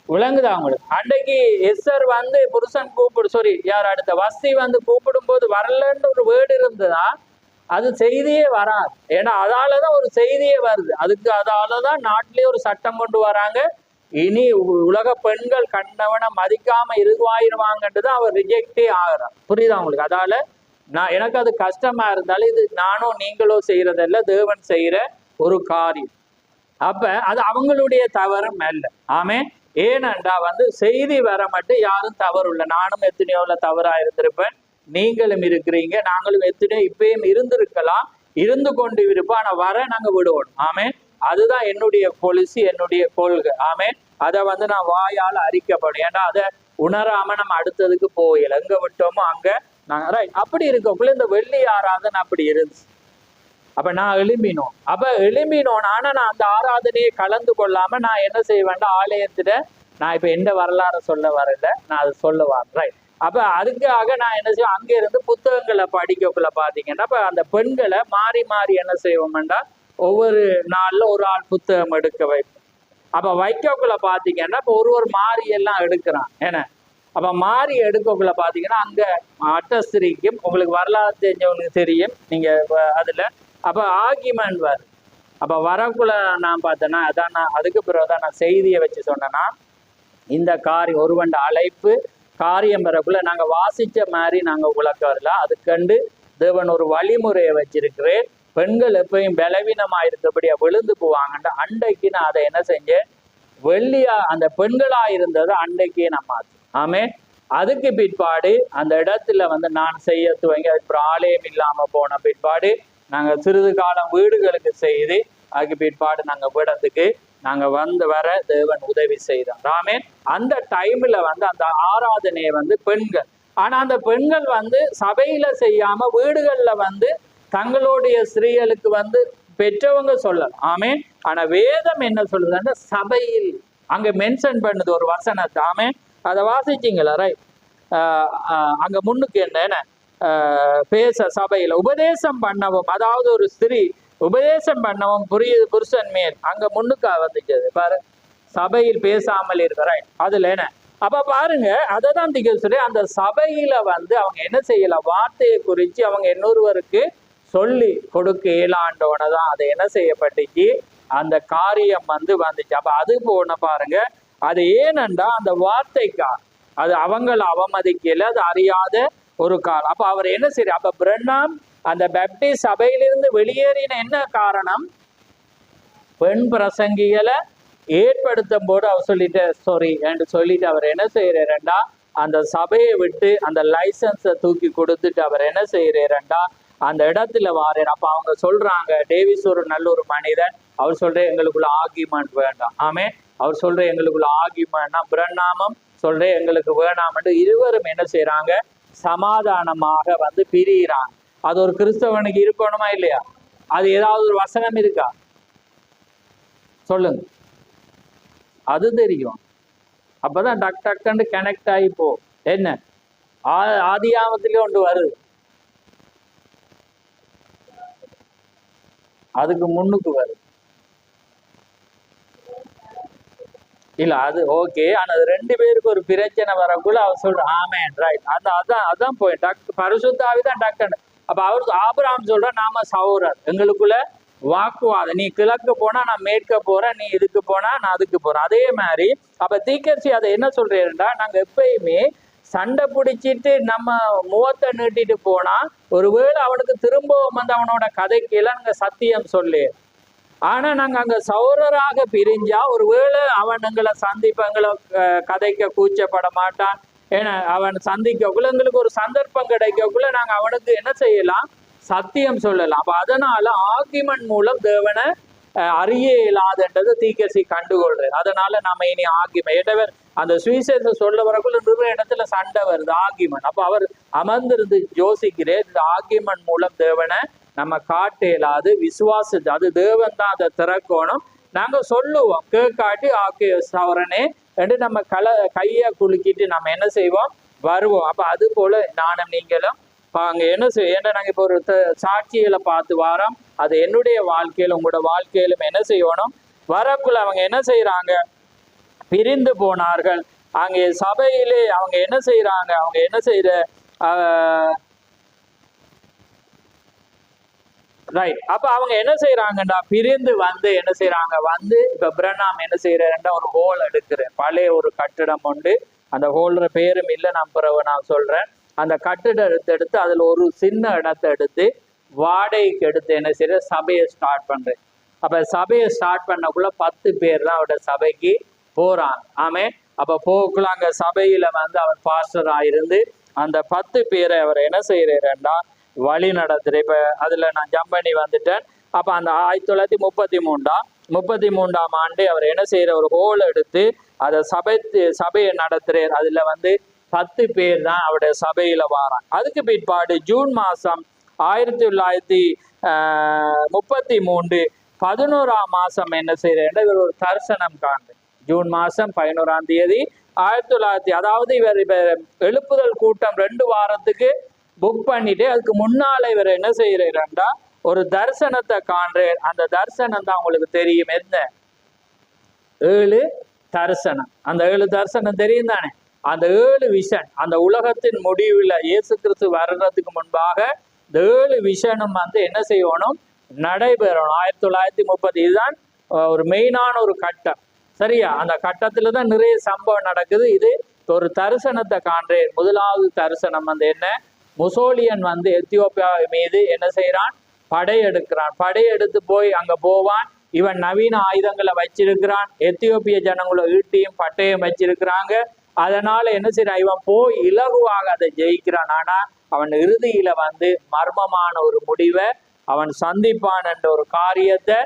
விளங்குதா உங்களுக்கு? அன்றைக்கு எஸ்ஸர் வந்து புருஷன் யார் அடுத்த வஸ்தி வந்து கூப்பிடும் போது வரலன்னு ஒரு வேர்டு இருந்ததா, அது செய்தியே வராது. ஏன்னா அதாலதான் ஒரு செய்தியே வருது. அதாலதான் நாட்டிலேயே ஒரு சட்டம் கொண்டு வராங்க, இனி உலக பெண்கள் கண்ணவனை மதிக்காம இருவாயிருவாங்கன்றது அவர் ரிஜெக்டே ஆகிறார். புரியுதா உங்களுக்கு? அதால எனக்கு அது கஷ்டமா இருந்தாலும் இது நானோ நீங்களோ செய்யறதல்ல, தேவன் செய்யற ஒரு காரியம். அப்ப அது அவங்களுடைய தவறும் அல்ல. ஆமே. ஏனண்டா வந்து செய்தி வர மட்டும் யாரும் தவறு இல்லை. நானும் எத்தனையோல தவறா இருந்திருப்பேன், நீங்களும் இருக்கிறீங்க, நாங்களும் எத்தனையோ இப்பயும் இருந்திருக்கலாம், இருந்து கொண்டு இருப்போம். ஆனா வர நாங்க விடுவோம். ஆமே. அதுதான் என்னுடைய பாலிசி, என்னுடைய கொள்கை. ஆமே. அதை வந்து நான் வாயால் அறிக்கப்படும். ஏன்னா அதை உணராம நம்ம அடுத்ததுக்கு போயில, எங்க விட்டோமோ அங்க நாங்க ரைட். அப்படி இருக்கக்குள்ள இந்த வெள்ளி ஆராதனை அப்படி இருந்துச்சு. அப்ப நான் எழும்பினோம். அப்ப எழும்பினோம். ஆனா நான் அந்த ஆராதனையை கலந்து கொள்ளாம நான் என்ன செய்வேன்டா, ஆலயத்துல நான் இப்ப எந்த வரலாறு சொல்ல வரல, நான் அதை சொல்ல வரேன். ரைட். அப்ப அதுக்காக நான் என்ன செய்வேன், அங்க இருந்து புத்தகங்களை படிக்கக்குள்ள பாத்தீங்கன்னா அப்ப அந்த பெண்களை மாறி மாறி என்ன செய்வோம்டா, ஒவ்வொரு நாள்ல ஒரு ஆள் புத்தகம் எடுக்க வைப்போம். அப்ப வைக்கக்குள்ள பாத்தீங்கன்னா இப்ப ஒரு மாறி எல்லாம் எடுக்கிறான். ஏன்னா அப்ப மாறி எடுக்கக்குள்ள பாத்தீங்கன்னா அங்க அட்டஸ்திரிக்கும், உங்களுக்கு வரலாறு தெரிஞ்சவங்களுக்கு தெரியும் நீங்க அதுல. அப்ப ஆர்கியூமெண்ட் வருது. அப்ப வரக்குள்ள நான் பார்த்தேன்னா அதான் நான் அதுக்கு பிறகுதான் நான் செய்தியை வச்சு சொன்னேன்னா, இந்த காரியம் ஒருவண்ட அழைப்பு காரியம் வரக்குள்ள நாங்க வாசிச்ச மாதிரி நாங்க உலக்க வரல. அதுக்கண்டு தேவன் ஒரு வழிமுறையை வச்சிருக்கிறேன். பெண்கள் எப்பயும் பலவீனமா இருக்கிறபடியா விழுந்து போவாங்கன்ற அன்றைக்கு நான் அதை என்ன செஞ்சேன், வெள்ளியா அந்த பெண்களா இருந்தது அன்றைக்கே நான் மாற்றேன். ஆமே. அதுக்கு பிற்பாடு அந்த இடத்துல வந்து நான் செய்ய துவங்கி அதுக்கு ஆலயம் இல்லாம போன பிற்பாடு நாங்க சிறிது காலம் வீடுகளுக்கு செய்து அதுக்கு பிற்பாடு நாங்க விடத்துக்கு நாங்க வந்து வர தேவன் உதவி செய்தோம். ஆமே. அந்த டைம்ல வந்து அந்த ஆராதனையை வந்து பெண்கள், ஆனா அந்த பெண்கள் வந்து சபையில செய்யாம வீடுகள்ல வந்து தங்களுடைய ஸ்திரீகளுக்கு வந்து பெற்றவங்க சொல்லலாம். ஆமே. ஆனா வேதம் என்ன சொல்லுதுன்னா சபையில் அங்க மென்ஷன் பண்ணுது ஒரு வசனத்தை. ஆமே. அதை வாசிச்சிங்களா? ரைட். அங்க முன்னுக்கு என்ன பேச சபையில உபதேசம் பண்ணவும், அதாவது ஒரு ஸ்திரீ உபதேசம் பண்ணவும் புருஷன் மேல் அங்க முன்னுக்கா வந்துச்சது பாரு, சபையில் பேசாமல் இருக்கிற. ரைட். அதுல என்ன அப்ப பாருங்க, அதை தான் திகழ் சொல்லி அந்த சபையில வந்து அவங்க என்ன செய்யல, வார்த்தையை குறிச்சு அவங்க இன்னொருவருக்கு சொல்லி கொடுக்க இயலாண்டோன தான் அதை என்ன செய்யப்பட்டுச்சு, அந்த காரியம் வந்து வந்துச்சு. அப்ப அது போன பாருங்க, அது ஏனண்டா அந்த வார்த்தைக்கா அது அவங்களை அவமதிக்கல, அது அறியாத ஒரு காலம். அப்ப அவர் என்ன செய்ய, அப்ப பிரண்ணாம் அந்த பேப்டிஸ்ட் சபையிலிருந்து வெளியேறின என்ன காரணம், பெண் பிரசங்கிகளை ஏற்படுத்தும் போது அவர் சொல்லிட்டு சாரி என்று சொல்லிட்டு அவர் என்ன செய்யறேன்டா, அந்த சபையை விட்டு அந்த லைசன்ஸை தூக்கி கொடுத்துட்டு அவர் என்ன செய்யறேன்டா அந்த இடத்துல வாரேன். அப்ப அவங்க சொல்றாங்க, டேவிஸ் ஒரு நல்ல ஒரு மனிதன், அவர் சொல்ற எங்களுக்குள்ள ஆர்கியூமெண்ட் வேண்டாம். ஆமே, அவர் சொல்ற எங்களுக்குள்ள ஆர்கியூமெண்ட்னா பிரண்ணாமம் சொல்ற எங்களுக்கு வேணாம்னு இருவரும் என்ன செய்யறாங்க, சமாதானமாக வந்து பிரிகிறாங்க. அது ஒரு கிறிஸ்தவனுக்கு இருக்கணுமா இல்லையா? அது ஏதாவது ஒரு வசனம் இருக்கா சொல்லுங்க, அது தெரியும். அப்பதான் டக் டக்குன்னு கனெக்ட் ஆகி போ. என்ன ஆதியாமத்திலே ஒன்று வருது, அதுக்கு முன்னுக்கு வருது இல்ல, அது ஓகே. ஆனா அது ரெண்டு பேருக்கு ஒரு பிரச்சனை வரக்குள்ள அவர் சொல்ற ஆமேன் ரைட், அதான் போய் பரிசுத்தாவிதான் டக்குன்னு. அப்ப அவருக்கு ஆபிரகாம் சொல்ற நாம சகோதரர், எங்களுக்குள்ள வாக்குவாதம், நீ கிழக்கு போனா நான் மேற்க போறேன், நீ இதுக்கு போனா நான் அதுக்கு போறேன். அதே மாதிரி அப்ப தீக்கர்சி அதை என்ன சொல்றேன்டா, நாங்க எப்பயுமே சண்டை பிடிச்சிட்டு நம்ம முகத்தை நீட்டிட்டு போனா ஒருவேளை அவனுக்கு திரும்பவும் வந்து அவனோட கதைக்கு எல்லாம் நாங்க சத்தியம் சொல்லு. ஆனா நாங்க அங்க சௌரராக பிரிஞ்சா ஒருவேளை அவன் எங்களை சந்திப்பங்களை கதைக்க கூச்சப்பட மாட்டான். ஏன்னா அவன் சந்திக்கக்குள்ள எங்களுக்கு ஒரு சந்தர்ப்பம் கிடைக்கக்குள்ள நாங்க அவனுக்கு என்ன செய்யலாம், சத்தியம் சொல்லலாம். அப்ப அதனால ஆர்கியூமெண்ட் மூலம் தேவனை அறிய இயலாதுன்றது தீக்கசி கண்டுகொள்றது. அதனால நம்ம இனி ஆர்கியூமெண்ட் அந்த சுவிசேஷ சொல்ல வரக்குள்ள நிறைய இடத்துல சண்டை வருது, ஆர்கியூமெண்ட். அப்ப அவர் அமர்ந்திருந்து யோசிக்கிறேன், இந்த ஆர்கியூமெண்ட் மூலம் தேவனை நம்ம காட்ட இயலாது, விசுவாசத்து அது தேவன் தான் அதை திறக்கணும். நாங்க சொல்லுவோம் கேட்காட்டி ஆக்கே சவரனே என்று நம்ம கையை குலுக்கிட்டு நம்ம என்ன செய்வோம், வருவோம். அப்ப அது போல நானும் நீங்களும் அங்க என்ன செய்ய, நாங்க இப்போ ஒரு சாட்சிகளை பார்த்து வாரோம், அது என்னுடைய வாழ்க்கையில உங்களோட வாழ்க்கையிலும் என்ன செய்யணும். வரக்குள்ள அவங்க என்ன செய்யறாங்க, பிரிந்து போனார்கள். அங்கே சபையிலே அவங்க என்ன செய்யறாங்க, அவங்க என்ன செய்யற ரைட். அப்ப அவங்க என்ன செய்யறாங்கடா, பிரிந்து வந்து என்ன செய்யறாங்க, வந்து இப்ப பிரண்ணாம் என்ன செய்யறா, ஒரு ஹோல் எடுக்கிறேன், பழைய ஒரு கட்டிடம் உண்டு, அந்த ஹோல்ற பேரும் இல்லை, நான் பிறகு நான் சொல்றேன். அந்த கட்டிடத்தை எடுத்து அதுல ஒரு சின்ன இடத்தை எடுத்து வாடகைக்கு எடுத்து என்ன செய்யற, சபையை ஸ்டார்ட் பண்றேன். அப்ப சபையை ஸ்டார்ட் பண்ணக்குள்ள 10 பேர் தான் அவரோட சபைக்கு போறாங்க. ஆமே, அப்ப போக்குள்ள அங்க சபையில வந்து அவர் பாஸ்டர் ஆயிருந்து அந்த 10 பேரை அவர் என்ன செய்யறேன்டா வழி நடத்துறேன். இப்ப அதுல நான் ஜம்ப் பண்ணி வந்துட்டேன். அப்ப அந்த 1933ஆம் ஆண்டு அவர் என்ன செய்யற, ஒரு ஹோல் எடுத்து அதை சபையை நடத்துறார். அதுல வந்து 10 பேர் தான் அவருடைய சபையில வாராங்க. அதுக்கு பிற்பாடு ஜூன் மாசம் 1933 11ஆம் மாசம் என்ன செய்யற, இவர் ஒரு தரிசனம் காண்டு. ஜூன் மாசம் 11ஆம் தேதி 1900, அதாவது இவர் எழுப்புதல் கூட்டம் 2 வாரத்துக்கு புக் பண்ணிட்டு அதுக்கு முன்னால இவர் என்ன செய்யறாருண்டா ஒரு தரிசனத்தை காண்றார். அந்த தரிசனம் தான் உங்களுக்கு தெரியும், என்ன 7 தரிசனம். அந்த 7 தரிசனம் தெரியும் தானே, அந்த 7 விஷன், அந்த உலகத்தின் முடிவுல இயேசு கிறிஸ்து வர்றதுக்கு முன்பாக இந்த 7 விஷனும் வந்து என்ன செய்யணும், நடைபெறணும். 1930 இதுதான் ஒரு மெயினான ஒரு கட்டம். சரியா, அந்த கட்டத்துல தான் நிறைய சம்பவம் நடக்குது. இது ஒரு தரிசனத்தை காண்றேன். முதலாவது தரிசனம் வந்து என்ன, முசோலியன் வந்து எத்தியோப்பியா மீது என்ன செய்யறான், படையெடுக்கிறான். படையெடுத்து போய் அங்க போவான். இவன் நவீன ஆயுதங்களை வச்சிருக்கிறான். எத்தியோப்பிய ஜனங்களை ஈட்டியும் பட்டையும் வச்சிருக்கிறாங்க. அதனால என்ன செய்யறான், இவன் போய் இலகுவாக அதை ஜெயிக்கிறான். ஆனா அவன் இறுதியில வந்து மர்மமான ஒரு முடிவை அவன் சந்திப்பான் என்ற ஒரு காரியத்தை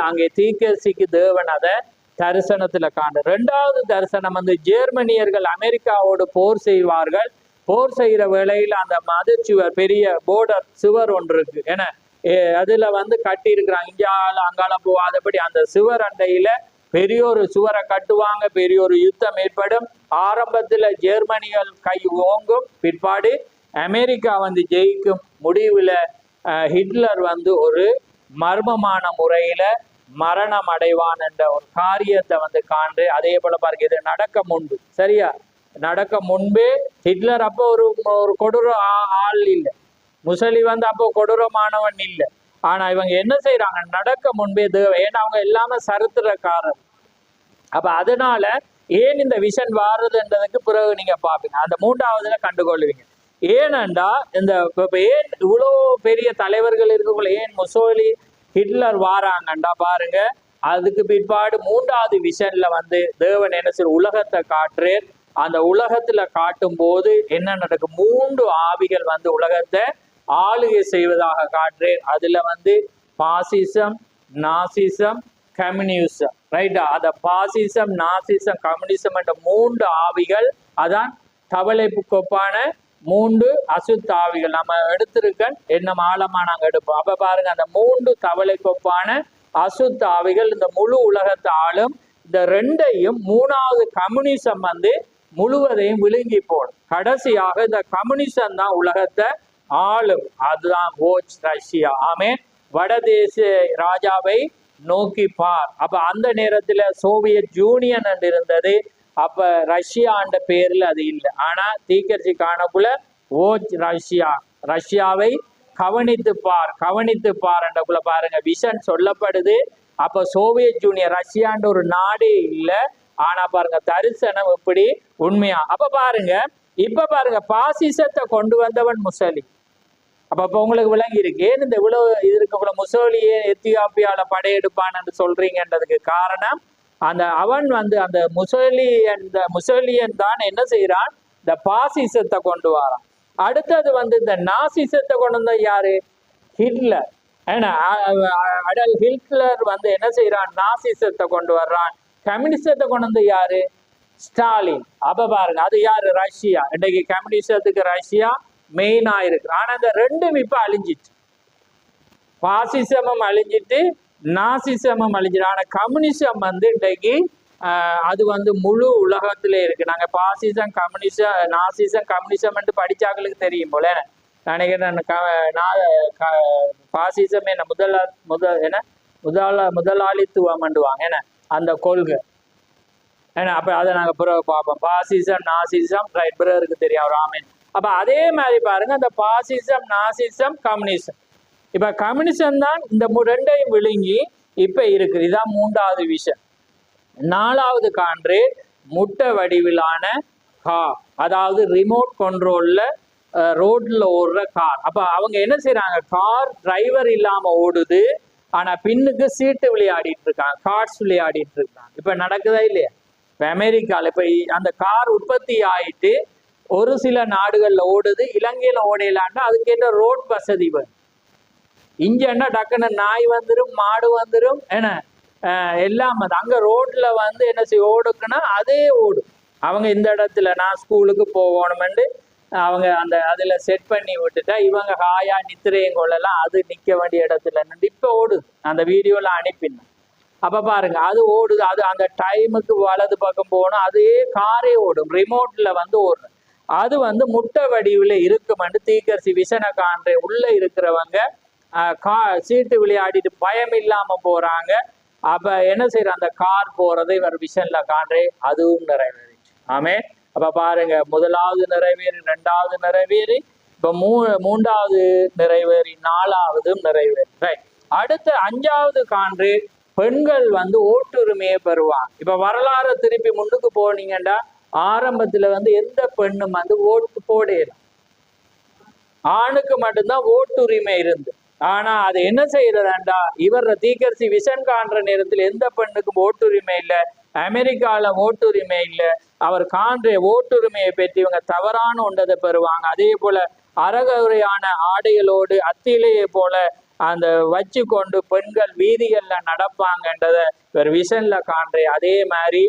அங்கே தீக்கசிக்கு தேவன் அதை தரிசனத்துல காண்ற. 2வது தரிசனம் வந்து ஜெர்மனியர்கள் அமெரிக்காவோடு போர் செய்வார்கள். போர் செய்கிற வேளையில அந்த மதிர்ச்சுவர், பெரிய போர்டர் சுவர் ஒன்று இருக்கு, ஏன்னா அதுல வந்து கட்டி இருக்கிறாங்க, இங்கால அங்கால போகாதபடி அந்த சுவர் அண்டையில பெரிய ஒரு சுவரை கட்டுவாங்க. பெரிய ஒரு யுத்தம் ஏற்படும். ஆரம்பத்துல ஜெர்மனிகள் கை ஓங்கும், பிற்பாடு அமெரிக்கா வந்து ஜெயிக்கும். முடிவுல ஹிட்லர் வந்து ஒரு மர்மமான முறையில மரணம் அடைவான் என்ற ஒரு காரியத்தை வந்து காண்று. அதே போல பாருங்க, இது நடக்க முன்பு, சரியா, நடக்க முன்பே ஹிட்லர் அப்போ ஒரு கொடூர ஆள் இல்லை, முசலி வந்து அப்போ கொடூரமானவன் இல்லை. ஆனா இவங்க என்ன செய்யறாங்க, நடக்க முன்பே ஏன்னா அவங்க எல்லாமே சரித்திரக்காரர். அப்ப அதனால ஏன் இந்த விஷன் வாருதுன்றதுக்கு பிறகு நீங்க பாப்பீங்க, அந்த 3வதுல கண்டுகொள்வீங்க. ஏனண்டா இந்த ஏன் இவ்வளோ பெரிய தலைவர்கள் இருக்கக்குள்ள ஏன் முசோலி ஹிட்லர் வாராங்கண்டா பாருங்க. அதுக்கு பிற்பாடு 3வது விஷன்ல வந்து தேவன் என்ன செய்ய, உலகத்தை காட்டுறேன். அந்த உலகத்துல காட்டும் போது என்ன நடக்கும், 3 ஆவிகள் வந்து உலகத்தை ஆளுகை செய்வதாக காட்டுறேன். அதுல வந்து பாசிசம், நாசிசம், கம்யூனிசம். ரைட்டா? அந்த பாசிசம், நாசிசம், கம்யூனிசம் என்ற 3 ஆவிகள் அதான் தவளைப்பு கொப்பான 3 அசுத்த ஆவிகள். நம்ம எடுத்திருக்கேன், என்ன ஆழமா நாங்க எடுப்போம். அப்ப பாருங்க, அந்த 3 தவளை கொப்பான அசுத்த ஆவிகள் இந்த முழு உலகத்தை ஆளும். இந்த 2ஐயும் 3வது கம்யூனிசம் வந்து முழுவதையும் விழுங்கி போடும். கடைசியாக இந்த கம்யூனிசம் தான் உலகத்தை ஆளும். அதுதான் வோச் ரஷ்யா. ஆமே. வடதேச ராஜாவை நோக்கி பார். அப்ப அந்த நேரத்துல சோவியத் யூனியன் என்று இருந்தது. அப்ப ரஷ்யான்ற பேர்ல அது இல்லை. ஆனா தீக்கர்ச்சி காணக்குள்ள வோச் ரஷ்யா, ரஷ்யாவை கவனித்து பார், கவனித்து பார் என்றக்குள்ள பாருங்க விஷன் சொல்லப்படுது. அப்ப சோவியத் யூனியன் ரஷ்யான்ற ஒரு நாடே இல்லை. ஆனா பாருங்க தரிசனம் எப்படி உண்மையா. அப்ப பாருங்க, இப்ப பாருங்க பாசிசத்தை கொண்டு வந்தவன் முசோலி. அப்ப உங்களுக்கு விளங்கி இருக்கு ஏன் இந்த இவ்வளவு இது இருக்க முசோலியே எத்தியோப்பியால படையெடுப்பான்னு சொல்றீங்கன்றதுக்கு காரணம், அந்த அவன் வந்து அந்த முசோலியன் தான் என்ன செய்யறான், இந்த பாசிசத்தை கொண்டு வரான். அடுத்தது வந்து இந்த நாசிசத்தை கொண்டு வந்த யாரு, ஹிட்லர். ஏன்னா அடல் ஹிட்லர் வந்து என்ன செய்யறான், நாசிசத்தை கொண்டு வர்றான். கம்யூனிசத்தை கொண்டு வந்து யாரு, ஸ்டாலின். அப்ப பாருங்க அது யாரு, ரஷ்யா. இன்றைக்கு கம்யூனிசத்துக்கு ரஷ்யா மெயினா இருக்கு. ஆனா இந்த 2ம் இப்ப அழிஞ்சிட்டு, பாசிசமும் அழிஞ்சிட்டு நாசிசமும் அழிஞ்சிட்டு. ஆனா கம்யூனிசம் வந்து இன்றைக்கு அது வந்து முழு உலகத்திலே இருக்கு. நாங்க பாசிசம், கம்யூனிசம், நாசிசம், கம்யூனிசம் என்று படிச்சாக்களுக்கு தெரியும் போல. நினைக்கிறேன் பாசிசம் என்ன முதலாளித்துவம் பண்ணுவாங்க என்ன அந்த கொள்கை. ஏன்னா அப்ப அதை நாங்க பிறகு பார்ப்போம். பாசிசம், நாசிசம், ரைட், பிறருக்கு தெரியும் ராமன். அப்ப அதே மாதிரி பாருங்க, அந்த பாசிசம், நாசிசம், கம்யூனிசம். இப்ப கம்யூனிசம் தான் இந்த 2ஐயும் விழுங்கி இப்ப இருக்கு. இதான் 3வது விஷயம். 4வது கான்று முட்டை வடிவிலான கார், அதாவது ரிமோட் கண்ட்ரோல்ல ரோட்ல ஓடுற கார். அப்ப அவங்க என்ன செய்யறாங்க, கார் டிரைவர் இல்லாம ஓடுது. ஆனா பின்னுக்கு சீட்டு விளையாடிட்டு இருக்காங்க, கார்ட்ஸ் விளையாடிட்டு இருக்காங்க. இப்ப நடக்குதா இல்லையா? இப்ப அமெரிக்கால இப்ப அந்த கார் உற்பத்தி ஆயிட்டு ஒரு சில நாடுகள்ல ஓடுது. இலங்கையில ஓடையிலாண்டா அதுக்கேற்ற ரோட் வசதி வரும். இங்கன்னா டக்குன்னு நாய் வந்துடும், மாடு வந்துடும், என்ன எல்லாம் அங்க ரோட்ல வந்து என்ன செய்ய ஓடுக்குன்னா அதே ஓடும். அவங்க இந்த இடத்துல நான் ஸ்கூலுக்கு போகணுமெண்டு அவங்க அந்த அதுல செட் பண்ணி விட்டுட்டா இவங்க ஹாயா நித்திரையும் கொள்ளலாம். அது நிக்க வேண்டிய இடத்துல நின்று இப்ப ஓடுது. அந்த வீடியோல அனுப்பினேன். அப்ப பாருங்க அது ஓடுது. அது அந்த டைமுக்கு வலது பக்கம் போகணும், அதே காரே ஓடும், ரிமோட்ல வந்து ஓடுற. அது வந்து முட்டை வடிவில் இருக்குமென்று தீக்கர்சி விஷனை காண்ற உள்ள இருக்கிறவங்க சீட்டு விளையாடிட்டு பயம் இல்லாம போறாங்க. அப்ப என்ன செய்யற, அந்த கார் போறதை இவர் விஷன்ல காண்றே, அதுவும் நிறைவேறிச்சு. ஆமே. அப்ப பாருங்க, 1வது நிறைவேறி, 2வது நிறைவேறி, இப்ப 3வது நிறைவேறி, 4வதும் நிறைவேறி. ரைட். அடுத்த 5வது கான்று பெண்கள் வந்து ஓட்டுரிமையை பெறுவாங்க. இப்ப வரலாறு திருப்பி முன்னுக்கு போனீங்கன்னா ஆரம்பத்துல வந்து எந்த பெண்ணும் வந்து ஓட்டு போடலாம், ஆணுக்கு மட்டும்தான் ஓட்டுரிமை இருந்து. ஆனா அது என்ன செய்யறதாண்டா, இவர் தீக்கர்சி விஷன் காண்ற நேரத்தில் எந்த பெண்ணுக்கும் ஓட்டுரிமை இல்லை, அமெரிக்கால ஓட்டுரிமை இல்லை. அவர் காண்ற ஓட்டுரிமையை பெற்று இவங்க தவறான ஒன்றதை பெறுவாங்க. அதே போல அறகுறையான ஆடைகளோடு அத்திலேயே போல அந்த வச்சு கொண்டு பெண்கள் வீதிகள்ல நடப்பாங்கன்றத இவர் விஷன்ல காண்ற. அதே மாதிரி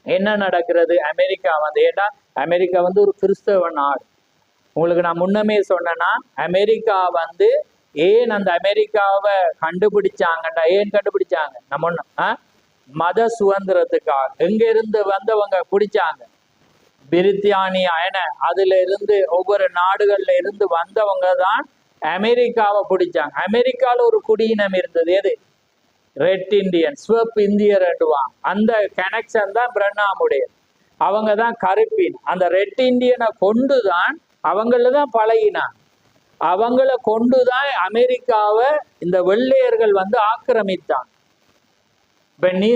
என்ன நடக்கிறது, அமெரிக்கா வந்து, ஏன்னா அமெரிக்கா வந்து ஒரு கிறிஸ்தவ நாடு. உங்களுக்கு நான் முன்னமே சொன்னேன்னா, அமெரிக்கா வந்து ஏன் அந்த அமெரிக்காவை கண்டுபிடிச்சாங்கண்டா, ஏன் கண்டுபிடிச்சாங்க, நம்ம ஒண்ணு மத சுதந்திரத்துக்காக. எங்க இருந்து வந்தவங்க பிடிச்சாங்க, பிரித்தானியா, என அதுல இருந்து ஒவ்வொரு நாடுகள்ல இருந்து வந்தவங்க தான் அமெரிக்காவை பிடிச்சாங்க. அமெரிக்கால ஒரு குடியினம் இருந்தது, எது, ரெட் இந்தியன், சிவப்பு இந்தியர்டுவான். அந்த கனெக்ஷன் தான் பிரண்ணாமுடைய. அவங்க தான் கருப்பின். அந்த ரெட் இந்தியனை கொண்டுதான் அவங்கள தான் பழகினான். அவங்கள கொண்டுதான் அமெரிக்காவை இந்த வெள்ளையர்கள் வந்து ஆக்கிரமித்தான். இப்ப நீ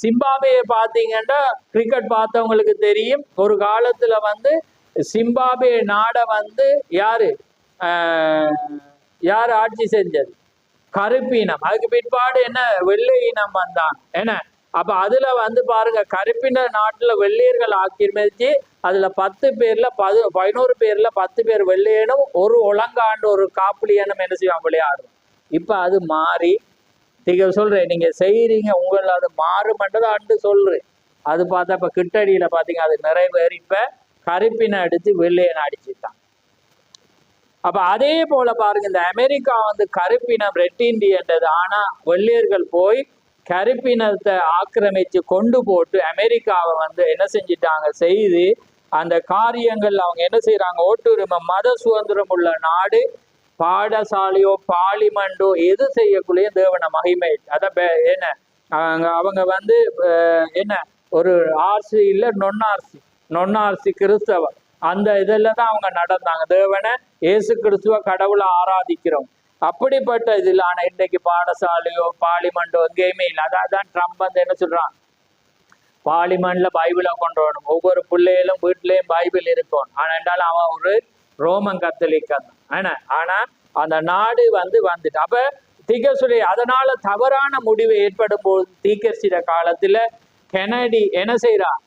சிம்பாப்வேயை பார்த்தீங்கன்னா, கிரிக்கெட் பார்த்தவங்களுக்கு தெரியும், ஒரு காலத்துல வந்து சிம்பாப்வே நாடை வந்து யாரு ஆட்சி செஞ்சது, கருப்பினம். அதுக்கு பிற்பாடு என்ன, வெள்ளை இனம் வந்தான் என்ன. அப்ப அதுல வந்து பாருங்க, கருப்பின நாட்டுல வெள்ளையர்கள் ஆக்கிரமிச்சு அதுல 10 பேர்ல 11 பேர்ல 10 பேர் வெள்ளையனும் ஒரு ஒழுங்காண்டு ஒரு காப்புலியனும் என்ன செய்வான், விளையாடும். இப்ப அது மாறி நீங்க சொல்றேன், நீங்க செய்யறீங்க உங்களை அது மாறுமன்றதை அண்டு சொல்றேன். அது பார்த்தா இப்ப கிட்டடியில பாத்தீங்க அது நிறைவேறி இப்ப கருப்பினை அடிச்சு வெள்ளையனை அடிச்சுட்டான். அப்ப அதே போல பாருங்க, இந்த அமெரிக்கா வந்து கருப்பினம் ரெட் இண்டியன்றது. ஆனா வெள்ளையர்கள் போய் கருப்பினத்தை ஆக்கிரமிச்சு கொண்டு போட்டு அமெரிக்காவை வந்து என்ன செஞ்சிட்டாங்க செய்து அந்த காரியங்கள் அவங்க என்ன செய்யறாங்க, ஓட்டுரிமை மத சுதந்திரம் உள்ள நாடு, பாடசாலையோ பார்லிமெண்டோ எது செய்யக்குள்ளேயே தேவன மகிமை. அதான் என்ன அவங்க வந்து என்ன ஒரு ஆர்சி இல்ல நொன்னார்சி கிறிஸ்தவ அந்த இதுல தான் அவங்க நடந்தாங்க. தேவனை இயேசு கிறிஸ்துவ கடவுளை ஆராதிக்கிறோம். அப்படிப்பட்ட இதுல ஆனா இன்னைக்கு பாடசாலையோ பார்லிமெண்டோ எங்கேயுமே இல்லை. அதான் ட்ரம்ப் வந்து என்ன சொல்றான், பார்லிமெண்ட்ல பைபிளை கொண்டு வரணும், ஒவ்வொரு பிள்ளைகளும் வீட்லயும் பைபிள் இருக்கும். ஆனா என்றாலும் அவன் ஒரு ரோமன் கத்தோலிக்க தான். ஆனா அந்த நாடு வந்துட்டு அப்ப தீக்கர்சி அதனால தவறான முடிவு ஏற்படும் போது தீக்கர்சிட காலத்துல கெனடி என்ன செய்யறான்,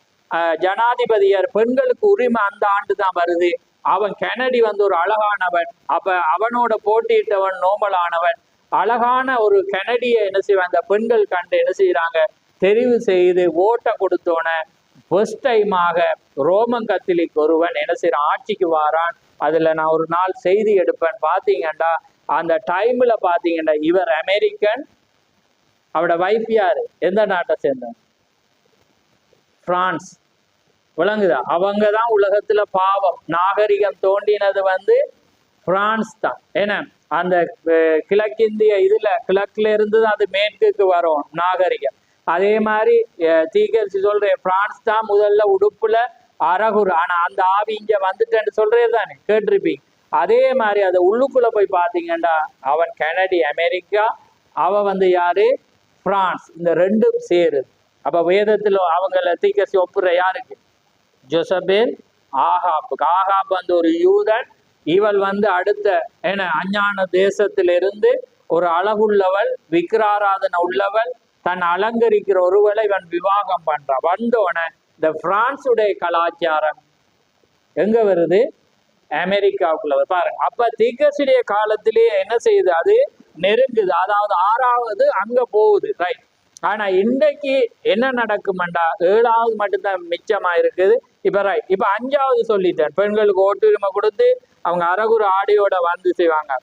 ஜனாதிபதியார் பெண்களுக்கு உரிமை அந்த ஆண்டு தான் வருது. அவன் கெனடி வந்து ஒரு அழகானவன். அப்ப அவனோட போட்டியிட்டவன் நோபலானவன். அழகான ஒரு கெனடிய என்ன செய்வான் அந்த பெண்கள் கண்டு என்ன செய்யறாங்க, தெரிவு செய்து ஓட்டை கொடுத்தோன ஃபர்ஸ்ட் டைமாக ரோமன் கத்தோலிக் ஒருவன் என்ன செய்யறான் ஆட்சிக்கு வாரான். அதுல நான் ஒரு நாள் செய்தி எடுப்பேன். பாத்தீங்கண்டா அந்த டைம்ல பாத்தீங்கன்னா இவர் அமெரிக்கன், அவட வைஃப் யாரு, எந்த நாட்டை சேர்ந்த, பிரான்ஸ். விளங்குதா? அவங்க தான் உலகத்துல பாவம் நாகரிகம் தோண்டினது வந்து பிரான்ஸ் தான். ஏன்னா அந்த கிழக்கிந்திய இதுல கிழக்குல இருந்து தான் அது மேற்குக்கு வரும் நாகரிகம். அதே மாதிரி தீக்கர்சி சொல்றேன், பிரான்ஸ் தான் முதல்ல உடுப்புல அரகுரு. ஆனா அந்த ஆவி இங்க வந்துட்டேன்னு சொல்றே தானே கேட்டிருப்பீங்க. அதே மாதிரி அதை உள்ளுக்குள்ள போய் பாத்தீங்கன்னா அவன் கெனடி அமெரிக்கா, அவ வந்து யாரு பிரான்ஸ். இந்த ரெண்டும் சேருது. அப்ப வேதத்துல அவங்கள தீக்கர்சி ஒப்புற யாருக்கு, ஜோசபேல் ஆகாப்புக்கு. ஆகாப் வந்து ஒரு யூதன், இவள் வந்து அடுத்த என்ன அஞ்ஞான தேசத்திலிருந்து ஒரு அழகுள்ளவள், விக்கிராராதனை உள்ளவள், தன் அலங்கரிக்கிற ஒருவளை இவன் விவாகம் பண்றான். வந்தோன இந்த பிரான்சுடைய கலாச்சாரம் எங்க வருது, அமெரிக்காவுக்குள்ள பாருங்க. அப்ப தீக்கர்சியுடைய காலத்திலேயே என்ன செய்யுது, அது நெருங்குது. அதாவது 6வது அங்க போகுது, ரைட். ஆனா இன்றைக்கு என்ன நடக்கும்டா, 7வது மட்டும்தான் மிச்சமா இருக்குது. இப்ப ரைட், இப்ப 5வது சொல்லிட்டேன், பெண்களுக்கு ஓட்டுரிமை கொடுத்து அவங்க அரகுரு ஆடையோட வந்து செய்வாங்க.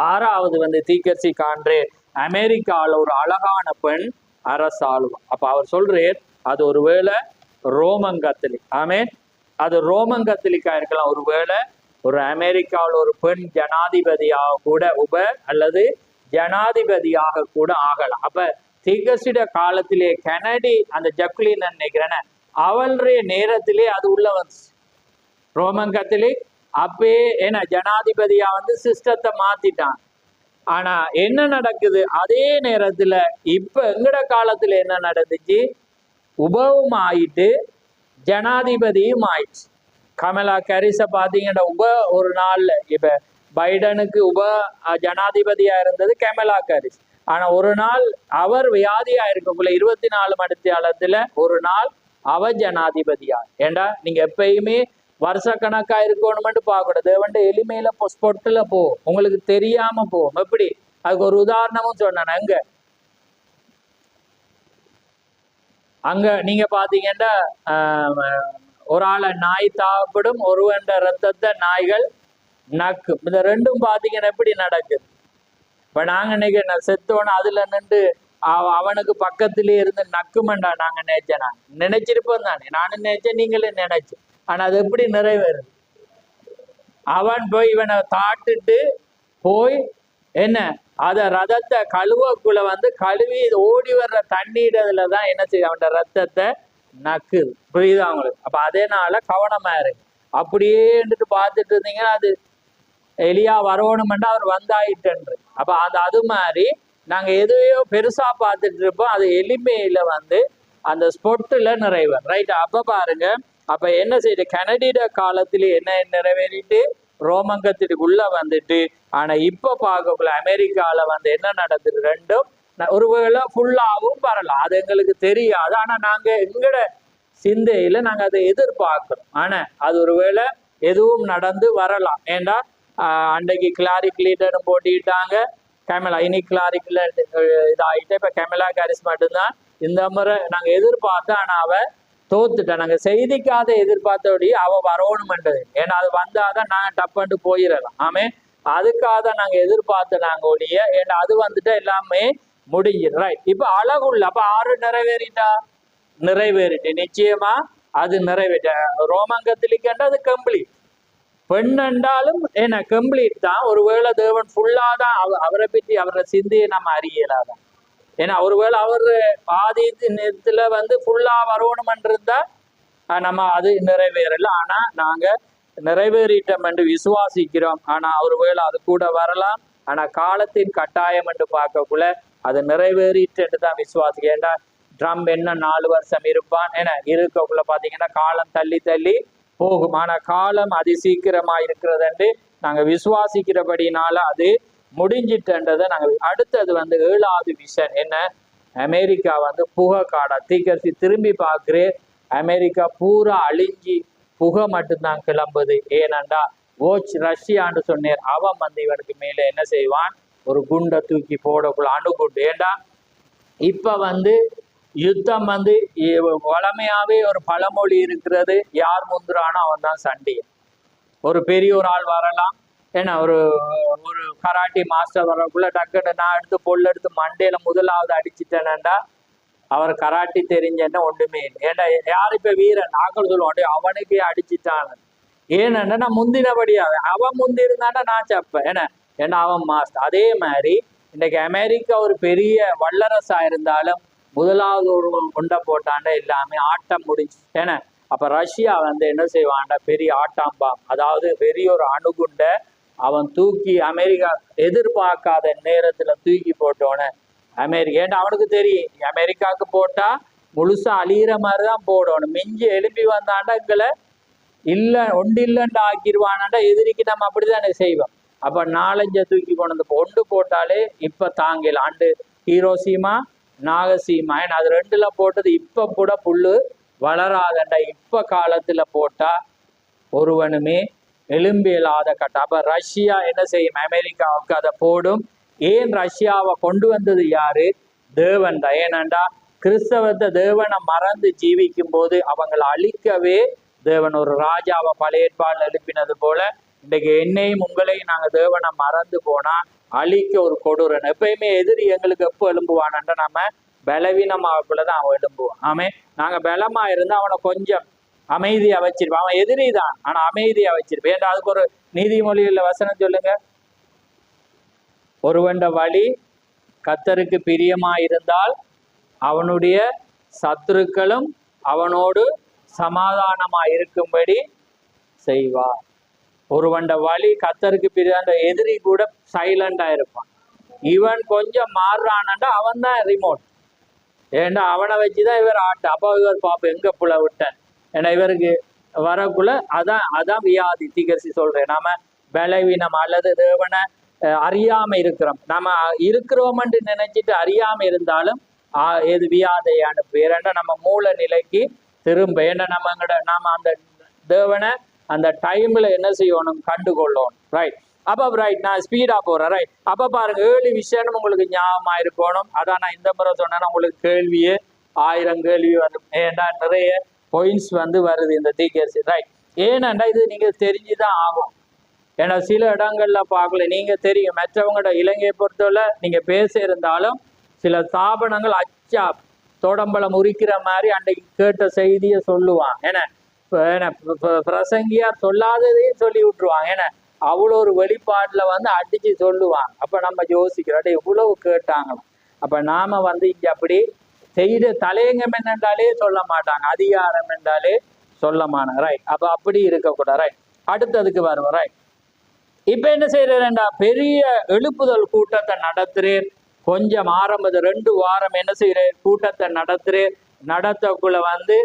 6வது வந்து தீக்கர்சி காண்றே அமெரிக்காவில் ஒரு அழகான பெண் அரசாளுவான். அப்ப அவர் சொல்றேன் அது ஒருவேளை ரோமன் கத்தோலிக். ஆமேன், அது ரோமன் கத்தோலிக்கா இருக்கலாம். ஒருவேளை ஒரு அமெரிக்காவில் ஒரு பெண் ஜனாதிபதியாக கூட அல்லது ஜனாதிபதியாக கூட ஆகலாம். அப்ப தீக்கர்சிட காலத்திலே கெனடி அந்த ஜக்லின் நினைக்கிறேன் அவளுடைய நேரத்திலே அது உள்ள வந்து ரோமன் கத்தோலிக் அப்பே என்ன ஜனாதிபதியா வந்து சிஸ்டத்தை மாத்திட்டான். ஆனா என்ன நடக்குது, அதே நேரத்துல இப்ப எங்கட காலத்துல என்ன நடந்துச்சு, உபவும் ஆயிட்டு ஜனாதிபதியும் ஆயிடுச்சு. கமலா ஹாரிஸ பாத்தீங்கன்னா ஒரு நாள்ல இப்ப பைடனுக்கு ஜனாதிபதியா இருந்தது கமலா ஹாரிஸ். ஆனா ஒரு நாள் அவர் வியாதியா இருக்கக்குள்ள 24 மணித்தியாலத்துல ஒரு நாள் அவ ஜனாதிபதியா. ஏண்டா நீங்க எப்பயுமே வருஷக்கணக்கா இருக்கணும்னு பார்க்கக்கூடாது. தேவன்ட எளிமையில ஸ்பொட்டுல போ, உங்களுக்கு தெரியாம போகும். எப்படி, அதுக்கு ஒரு உதாரணமும் சொன்னேன். அங்க நீங்க பாத்தீங்கன்னா ஒரு ஆளை நாய் தாப்படும், ஒருவன் ரத்தத்தை நாய்கள் நக்கு. இந்த ரெண்டும் பாத்தீங்கன்னா எப்படி நடக்குது. இப்ப நாங்க நினைக்க செத்தோன்னு அதுல நின்று அவனுக்கு பக்கத்திலே இருந்து நக்குமண்டா நாங்க நினைச்சிருப்போம் தானே. நானும் நினைச்சேன், நீங்களே நினைச்சு. ஆனா அது எப்படி நிறைவேறுது, அவன் போய் இவனை தாட்டுட்டு போய் என்ன அத ரதத்தை கழுவக்குள்ள வந்து கழுவி ஓடி வர்ற தண்ணீரதுலதான் என்ன செய்ய அவன் ரத்தத்தை நக்குது. புரியுதா அவங்களுக்கு? அப்ப அதனால கவனமா இருக்கு. அப்படியே பார்த்துட்டு இருந்தீங்கன்னா அது எலியா வரணும்னா அவர் வந்தாயிட்டு. அப்ப அது மாதிரி நாங்க எதையோ பெருசா பார்த்துட்டு இருப்போம், அது எளிமையில வந்து அந்த ஸ்பொட்டுல நிறைவேறும், ரைட். அப்ப பாருங்க, அப்ப என்ன செய்யுது, கெனடிட காலத்திலே என்ன நிறைவேறிட்டு ரோமங்கத்திற்கு உள்ள வந்துட்டு. ஆனா இப்ப பார்க்கக்குள்ள அமெரிக்கால வந்து என்ன நடக்குது, ரெண்டும் ஒருவேளை ஃபுல்லாவும் வரலாம், அது எங்களுக்கு தெரியாது. ஆனா நாங்க எங்கட சிந்தையில நாங்க அதை எதிர்பார்க்கிறோம். ஆனா அது ஒருவேளை எதுவும் நடந்து வரலாம். ஏண்டா அன்றைக்கு கிளாரி கிளீட்டரும் போட்டிட்டாங்க, கேமலா இனி கிளாரிக்குல இதாகிட்டு இப்போ கேமலா ஹாரிஸ் மட்டும்தான் இந்த முறை நாங்கள் எதிர்பார்த்தோம். ஆனால் அவ தோத்துட்டேன். நாங்கள் செய்திக்காத எதிர்பார்த்தபடி அவ வரணுமென்றது. ஏன்னா அது வந்தாதான் நாங்கள் டப்புன்ட்டு போயிடலாம். ஆமே, அதுக்காக நாங்கள் எதிர்பார்த்து நாங்கள் ஒழிய, ஏன்னா அது வந்துட்டு எல்லாமே முடிஞ்சிடும். ரைட், இப்போ அழகுள்ள அப்போ 6 நிறைவேறிட்டு நிச்சயமா அது நிறைவேற்ற. ரோமன் கத்தோலிக்கன்னா அது கம்ப்ளீட். பெண் என்றாலும் என்ன கம்ப்ளீட் தான். ஒருவேளை தேவன் ஃபுல்லா தான் அவரை பற்றி அவரை சிந்தையை நம்ம அறியலாதான். ஏன்னா ஒருவேளை அவர் ஆதி நேரத்துல வந்து ஃபுல்லா வரணும்ன்றிருந்தா நம்ம அது நிறைவேறல. ஆனா நாங்க நிறைவேறிட்டோம் என்று விசுவாசிக்கிறோம். ஆனா ஒருவேளை அது கூட வரலாம். ஆனா காலத்தின் கட்டாயம் என்று பார்க்கக்குள்ள அது நிறைவேறிட்டு தான் விசுவாசிக்க. ஏண்டா ட்ரம்ப் என்ன 4 வருஷம் இருப்பான் என இருக்கக்குள்ள பாத்தீங்கன்னா காலம் தள்ளி தள்ளி போகும். ஆனா காலம் அதி சீக்கிரமா இருக்கிறது என்று நாங்க விசுவாசிக்கிறபடினால அது முடிஞ்சிட்டன்றதை நாங்க. அடுத்தது வந்து 7வது விஷன் என்ன, அமெரிக்கா வந்து புகை காடா தீக்கரிசி திரும்பி பார்க்கிறேன். அமெரிக்கா பூரா அழிஞ்சி புகை மட்டும்தான் கிளம்புது. ஏனண்டா ரஷ்யான்னு சொன்னேன். அவன் வந்து இவனுக்கு மேல என்ன செய்வான், ஒரு குண்டை தூக்கி போடக்குள்ள அணுகுண்டு. ஏண்டா இப்ப வந்து யுத்தம் வந்து வளமையாவே ஒரு பழமொழி இருக்கிறது, யார் முந்துறானோ அவன் தான் சண்டையை. ஒரு பெரிய ஒரு ஆள் வரலாம், ஏன்னா ஒரு ஒரு கராட்டி மாஸ்டர் வரக்குள்ள டக்குன்னு நான் எடுத்து பொல்லெடுத்து மண்டையில முதலாவது அடிச்சுட்டேனேண்டா அவர் கராட்டி தெரிஞ்சேன்னா ஒன்றுமே இல்லை. ஏன்னா யார் இப்ப வீரன் ஆக்கள் சொல்லுவான் அவனுக்கே அடிச்சுட்டான். ஏன்னா நான் முந்தினபடியாக அவன் முந்தி இருந்தான்னா நான் சப்பேன். ஏன்னா அவன் மாஸ்டர். அதே மாதிரி இன்னைக்கு அமெரிக்கா ஒரு பெரிய வல்லரசா இருந்தாலும் முதலாவது ஒரு குண்டை போட்டாண்டா எல்லாமே ஆட்டம் முடிஞ்சு. ஏன்னா அப்ப ரஷ்யா வந்து என்ன செய்வான்டா, பெரிய ஆட்டாம்பாம், அதாவது பெரிய ஒரு அணுகுண்டை அவன் தூக்கி அமெரிக்கா எதிர்பார்க்காத நேரத்துல தூக்கி போட்டோன்னு அமெரிக்கா. ஏன்னா அவனுக்கு தெரியும் அமெரிக்காவுக்கு போட்டா முழுசா அழியிற மாதிரிதான் போடணும். மிஞ்சி எழுப்பி வந்தாண்டா எங்களை ஒண்டில்லன்னு ஆக்கிடுவானாண்டா எதிரிக்கு நம்ம அப்படித்தானே செய்வோம். அப்ப 4-5 தூக்கி கொண்டு வந்து ஒன்று போட்டாலே இப்ப தாங்கல. அண்டு ஹீரோசீமா நாகசீமா, ஏன்னா அது 2ல போட்டது இப்ப கூட புல்லு வளராதண்டா. இப்ப காலத்துல போட்டா ஒருவனுமே எலும்பியலாத கட்ட. அப்ப ரஷ்யா என்ன செய்யும், அமெரிக்காவுக்கு அதை போடும். ஏன் ரஷ்யாவை கொண்டு வந்தது யாரு, தேவன் தான். ஏனண்டா கிறிஸ்தவத்தை தேவனை மறந்து ஜீவிக்கும் போது அவங்களை அழிக்கவே தேவன் ஒரு ராஜாவை பழைய ஏற்பாடுல எழுப்பினது போல இன்றைக்கு என்னையும் உங்களையும் நாங்க தேவனை மறந்து போனா அழிக்க ஒரு கொடூரன். எப்பயுமே எதிரி எங்களுக்கு எப்போ எழும்புவானன்ற நம்ம பலவீனமாகக்குள்ளதான் அவன் எழும்புவான். ஆமே, நாங்க பலமா இருந்தா அவனை கொஞ்சம் அமைதியா வச்சிருப்போம். அவன் எதிரி தான், ஆனா அமைதியா வச்சிருப்பேன். ஏன்னா அதுக்கு ஒரு நீதிமொழியில வசனம் சொல்லுங்க, ஒருவண்ட வழி கர்த்தருக்கு பிரியமா இருந்தால் அவனுடைய சத்துருக்களும் அவனோடு சமாதானமா இருக்கும்படி செய்வார். ஒருவண்ட வழி கர்த்தருக்கு பிரியாண்ட எதிரி கூட சைலண்டா இருப்பான். இவன் கொஞ்சம் மாறுறான்டா அவன் தான் ரிமோட். ஏன்னா அவனை வச்சுதான் இவர் ஆட்டு. அப்போ இவர் பாப்ப எங்க புல விட்டேன். ஏன்னா இவருக்கு வரக்குள்ள அதான் வியாதி. தீக்கரிசி சொல்றேன், நாம பலவீனம் அல்லது தேவனை அறியாம இருக்கிறோம். நம்ம இருக்கிறோம்னு நினைச்சிட்டு அறியாம இருந்தாலும் எது வியாதையான பேர். ஏன்னா நம்ம மூல நிலைக்கு திரும்ப. ஏன்னா நாம அந்த தேவனை அந்த டைம்ல என்ன செய்யணும், கண்டுகொள்ளணும். ரைட், அப்ப ரைட் நான் ஸ்பீடா போறேன். ரைட், அப்ப பாருங்க 7 விஷயம் உங்களுக்கு ஞாபகமா இருக்கணும். அதான் நான் இந்த முறை சொன்னேன்னா உங்களுக்கு கேள்வியே 1000 கேள்வி வரும். ஏன்னா நிறைய பாயிண்ட்ஸ் வந்து வருது இந்த தீக்கரிசி. ரைட், ஏன்னாண்டா இது நீங்க தெரிஞ்சுதான் ஆகும். ஏன்னா சில இடங்கள்ல பார்க்கல, நீங்க தெரியும் மற்றவங்களோட இலங்கையை பொறுத்தவரை நீங்க பேச இருந்தாலும் சில ஸ்தாபனங்கள் அச்சா தோடம்பலம் உரிக்கிற மாதிரி அன்றைக்கு கேட்ட செய்தியை சொல்லுவான். ஏன்னா பிரசங்கியார் சொல்லாததையும் சொல்லி விட்டுருவாங்க. ஏன்னா அவ்வளோ ஒரு வெளிப்பாட்டுல வந்து அடிச்சு சொல்லுவாங்க. அப்ப நம்ம யோசிக்கிறோம் இவ்வளவு கேட்டாங்களாம். அப்ப நாம வந்து இங்க அப்படி செய்த தலையங்கம் என்னென்றாலே சொல்ல மாட்டாங்க, அதிகாரம் என்றாலே சொல்ல மாட்டாங்க. ரைட், அப்ப அப்படி இருக்கக்கூடாது. ரைட், அடுத்ததுக்கு வருவோம். ரைட், இப்ப என்ன செய்யறேன்டா, பெரிய எழுப்புதல் கூட்டத்தை நடத்துறேன். கொஞ்சம் ஆரம்பது 2 வாரம் என்ன செய்யறேன், கூட்டத்தை நடத்துறேன். நடத்தக்குள்ள வந்து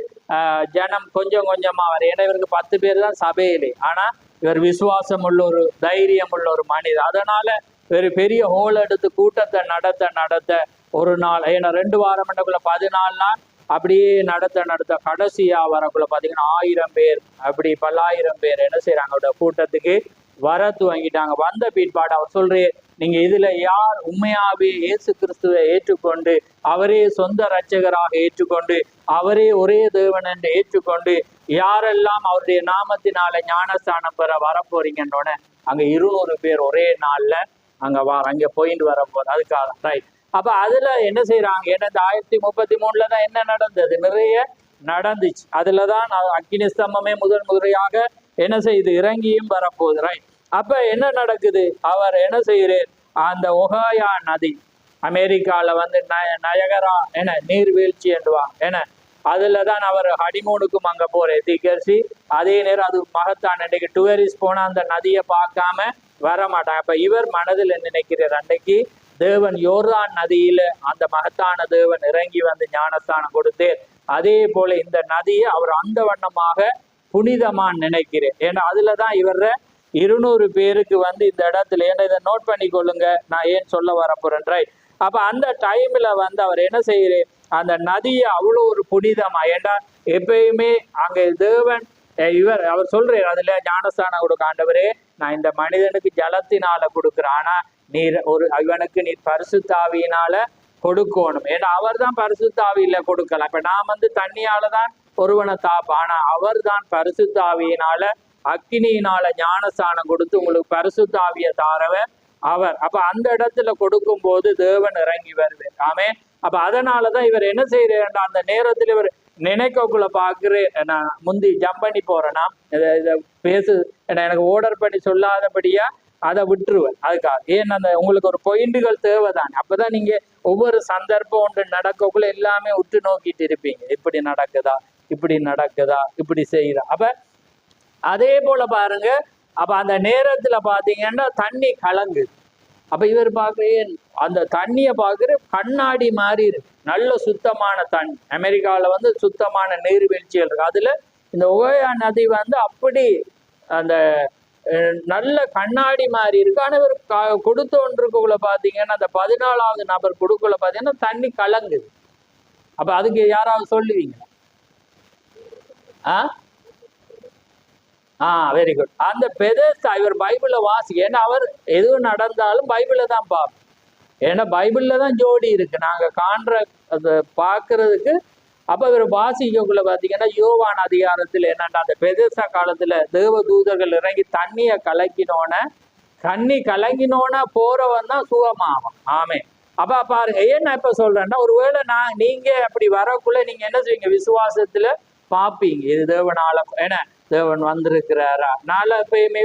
ஜனம் கொஞ்சம் கொஞ்சமா வர. ஏன்னா இவருக்கு 10 பேர் தான் சபையிலே. ஆனா இவர் விசுவாசம் உள்ள ஒரு தைரியம் உள்ள ஒரு மனிதர். அதனால ஒரு பெரிய ஹோல் எடுத்து கூட்டத்தை நடத்த ஒரு நாள், ஏன்னா 2 வாரம் 14 நாள் அப்படியே நடத்த கடைசியா வரக்குள்ள பாத்தீங்கன்னா 1000 பேர் அப்படி பல்லாயிரம் பேர் என்ன செய்யறாங்க கூட்டத்துக்கு வர துவங்கிட்டாங்க. வந்த பிற்பாடு அவர் சொல்றே, நீங்க இதுல யார் உண்மையாவே இயேசு கிறிஸ்துவை ஏற்றுக்கொண்டு அவரே சொந்த இரட்சகராக ஏற்றுக்கொண்டு அவரே ஒரே தேவன் என்று ஏற்றுக்கொண்டு யாரெல்லாம் அவருடைய நாமத்தினால ஞானஸ்தானம் பெற வரப்போறீங்கன்னொன்னே அங்க 200 பேர் ஒரே நாள்ல அங்க போயிட்டு வரப்போகுது. அதுக்காக ரைட். அப்ப அதுல என்ன செய்யறாங்க, ஏன்னா இந்த 1033 தான் என்ன நடந்தது, நிறைய நடந்துச்சு. அதுலதான் அக்கினி ஸ்தம்பமே முதல் முறையாக என்ன செய்யுது, இறங்கியும் வரப்போகுது. ரைட். அப்ப என்ன நடக்குது, அவர் என்ன செய்யறார், அந்த ஒஹாயா நதி அமெரிக்கால வந்து நயகரா என்ன நீர்வீழ்ச்சி என்றுவாங்க என்ன, அதுலதான் அவர் ஹனிமூனுக்கும் அங்க போறேன் தீக்கர்சி. அதே நேரம் அது மகத்தான், இன்னைக்கு டூரிஸ்ட் போனா அந்த நதியை பார்க்காம வர மாட்டாங்க. அப்ப இவர் மனதில் நினைக்கிறார், அன்னைக்கு தேவன் யோர்தான் நதியில அந்த மகத்தான தேவன் இறங்கி வந்து ஞானஸ்தானம் கொடுத்து, அதே போல இந்த நதியை அவர் அந்த வண்ணமாக புனிதமா நினைக்கிறேன். ஏன்னா அதுலதான் இவர 200 பேருக்கு வந்து இந்த இடத்துல, ஏன்னா இதை நோட் பண்ணி கொள்ளுங்க, நான் ஏன் சொல்ல வரப்போறேன். ரைட். அப்ப அந்த டைம்ல வந்து அவர் என்ன செய்யறேன், அந்த நதியை அவ்வளோ ஒரு புனிதமா, ஏண்டா எப்பயுமே அங்க தேவன் அவர் சொல்றாரு அதுல ஞானஸ்தானம் கொடுக்க, ஆண்டவரே நான் இந்த மனிதனுக்கு ஜலத்தினால கொடுக்குறேன், ஆனா நீர் இவனுக்கு நீர் பரிசுத்தாவியினால கொடுக்கணும். ஏன்னா அவர் தான் பரிசுத்தாவியில கொடுக்கலாம். இப்ப நான் வந்து தண்ணியாலதான் ஒருவனை தாப்பேன், ஆனா அவர் தான் பரிசுத்தாவியினால அக்கினியினால ஞானஸ்தானம் கொடுத்து உங்களுக்கு பரிசுத்தாவிய தாரவ அவர். அப்ப அந்த இடத்துல கொடுக்கும் போது தேவன் இறங்கி வருது. ஆமே. அப்ப அதனாலதான் இவர் என்ன செய்யறா, அந்த நேரத்துல இவர் நினைக்கக்குள்ள பாக்குறேன், நான் முந்தி ஜம்ப் பண்ணி போறேன்னா இதை பேசு, எனக்கு ஓர்டர் பண்ணி சொல்லாதபடியா அதை விட்டுருவேன். அதுக்காக ஏன் அந்த உங்களுக்கு ஒரு பாயிண்டுகள் தேவைதான். அப்பதான் நீங்க ஒவ்வொரு சந்தர்ப்பம் ஒன்று நடக்கக்குள்ள எல்லாமே உற்று நோக்கிட்டு இருப்பீங்க, இப்படி நடக்குதா, இப்படி நடக்குதா, இப்படி செய்யுதா. அப்ப அதே போல பாருங்க, அப்ப அந்த நேரத்துல பாத்தீங்கன்னா தண்ணி கலங்குது. அப்ப இவர் பார்க்கிறேன், அந்த தண்ணியை பார்க்குற கண்ணாடி மாதிரி இருக்கு, நல்ல சுத்தமான தண்ணி. அமெரிக்காவில் வந்து சுத்தமான நீர்வீழ்ச்சிகள் இருக்கு, அதுல இந்த ஒஹாயா நதி வந்து அப்படி அந்த நல்ல கண்ணாடி மாதிரி இருக்கு. ஆனா இவர் கொடுத்த ஒன்றுக்குள்ள பாத்தீங்கன்னா அந்த 14வது நபர் கொடுக்கல பாத்தீங்கன்னா தண்ணி கலங்குது. அப்ப அதுக்கு யாராவது சொல்லுவீங்க? Very good. அந்த பெதேஸ்தா இவர் பைபிள வாசி, ஏன்னா அவர் எதுவும் நடந்தாலும் பைபிள தான் பார்ப்போம். ஏன்னா பைபிள்ல தான் ஜோடி இருக்கு நாங்க காண்ற அதை பார்க்கறதுக்கு. அப்ப இவர் வாசிக்கக்குள்ள பாத்தீங்கன்னா யோவான் அதிகாரத்துல என்னன்னா, அந்த பெதேஸ்தா காலத்துல தேவ தூதர்கள் இறங்கி தண்ணியை கலங்கினோன்னா போறவன் தான் சுகமாகும். ஆமே. அப்ப பாருங்க, ஏன் நான் இப்ப சொல்றேன்னா, ஒருவேளை நீங்க அப்படி வரக்குள்ள நீங்க என்ன செய்வீங்க, விசுவாசத்துல பாப்பீங்க இது தேவனால என்ன தேவன் வந்திருக்கிறாரா. நாளை எப்பயுமே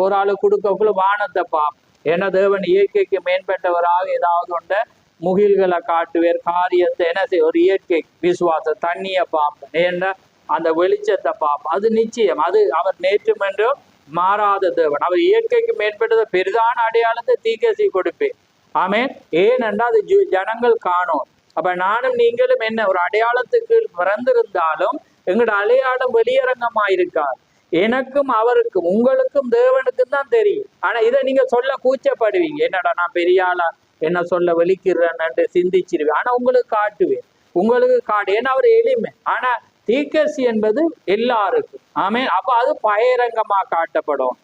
ஒரு ஆளு கொடுக்கக்குள்ள வானத்தை பார்ப்போம். ஏன்னா தேவன் இயற்கைக்கு மேம்பட்டவராக ஏதாவது ஒன்ற முகில்களை காட்டுவேர், காரியத்தை என்ன செய்ய, ஒரு இயற்கை விசுவாசம் தண்ணியை பார்ப்போம், ஏன்னா அந்த வெளிச்சத்தை பார்ப்போம். அது நிச்சயம், அது அவர் நேற்றும் என்றும் மாறாத தேவன். அவர் இயற்கைக்கு மேற்பட்டத பெரிதான அடையாளத்தை தீர்க்கதரிசி கொடுப்பேன். ஆமே. ஏனென்றால் அது ஜனங்கள் காணும். அப்ப நானும் நீங்களும் என்ன ஒரு அடையாளத்துக்கு பிறந்திருந்தாலும் எங்களோட அடையாளம் வெளியரங்கமா இருக்காது. எனக்கும் அவருக்கும் உங்களுக்கும் தேவனுக்கும் தான் தெரியும். ஆனா இதை நீங்க சொல்ல கூச்சப்படுவீங்க, என்னடா நான் பெரிய ஆளா என்ன சொல்ல வெளிக்கிறேன்னு சிந்திச்சிருவேன். ஆனா உங்களுக்கு காட்டுவேன், உங்களுக்கு காட்டு, ஏன்னா அவர் எளிமை. ஆனா தீர்க்கதரிசி என்பது எல்லாருக்கும். ஆமே. அப்ப அது பகிரங்கமா காட்டப்படும்.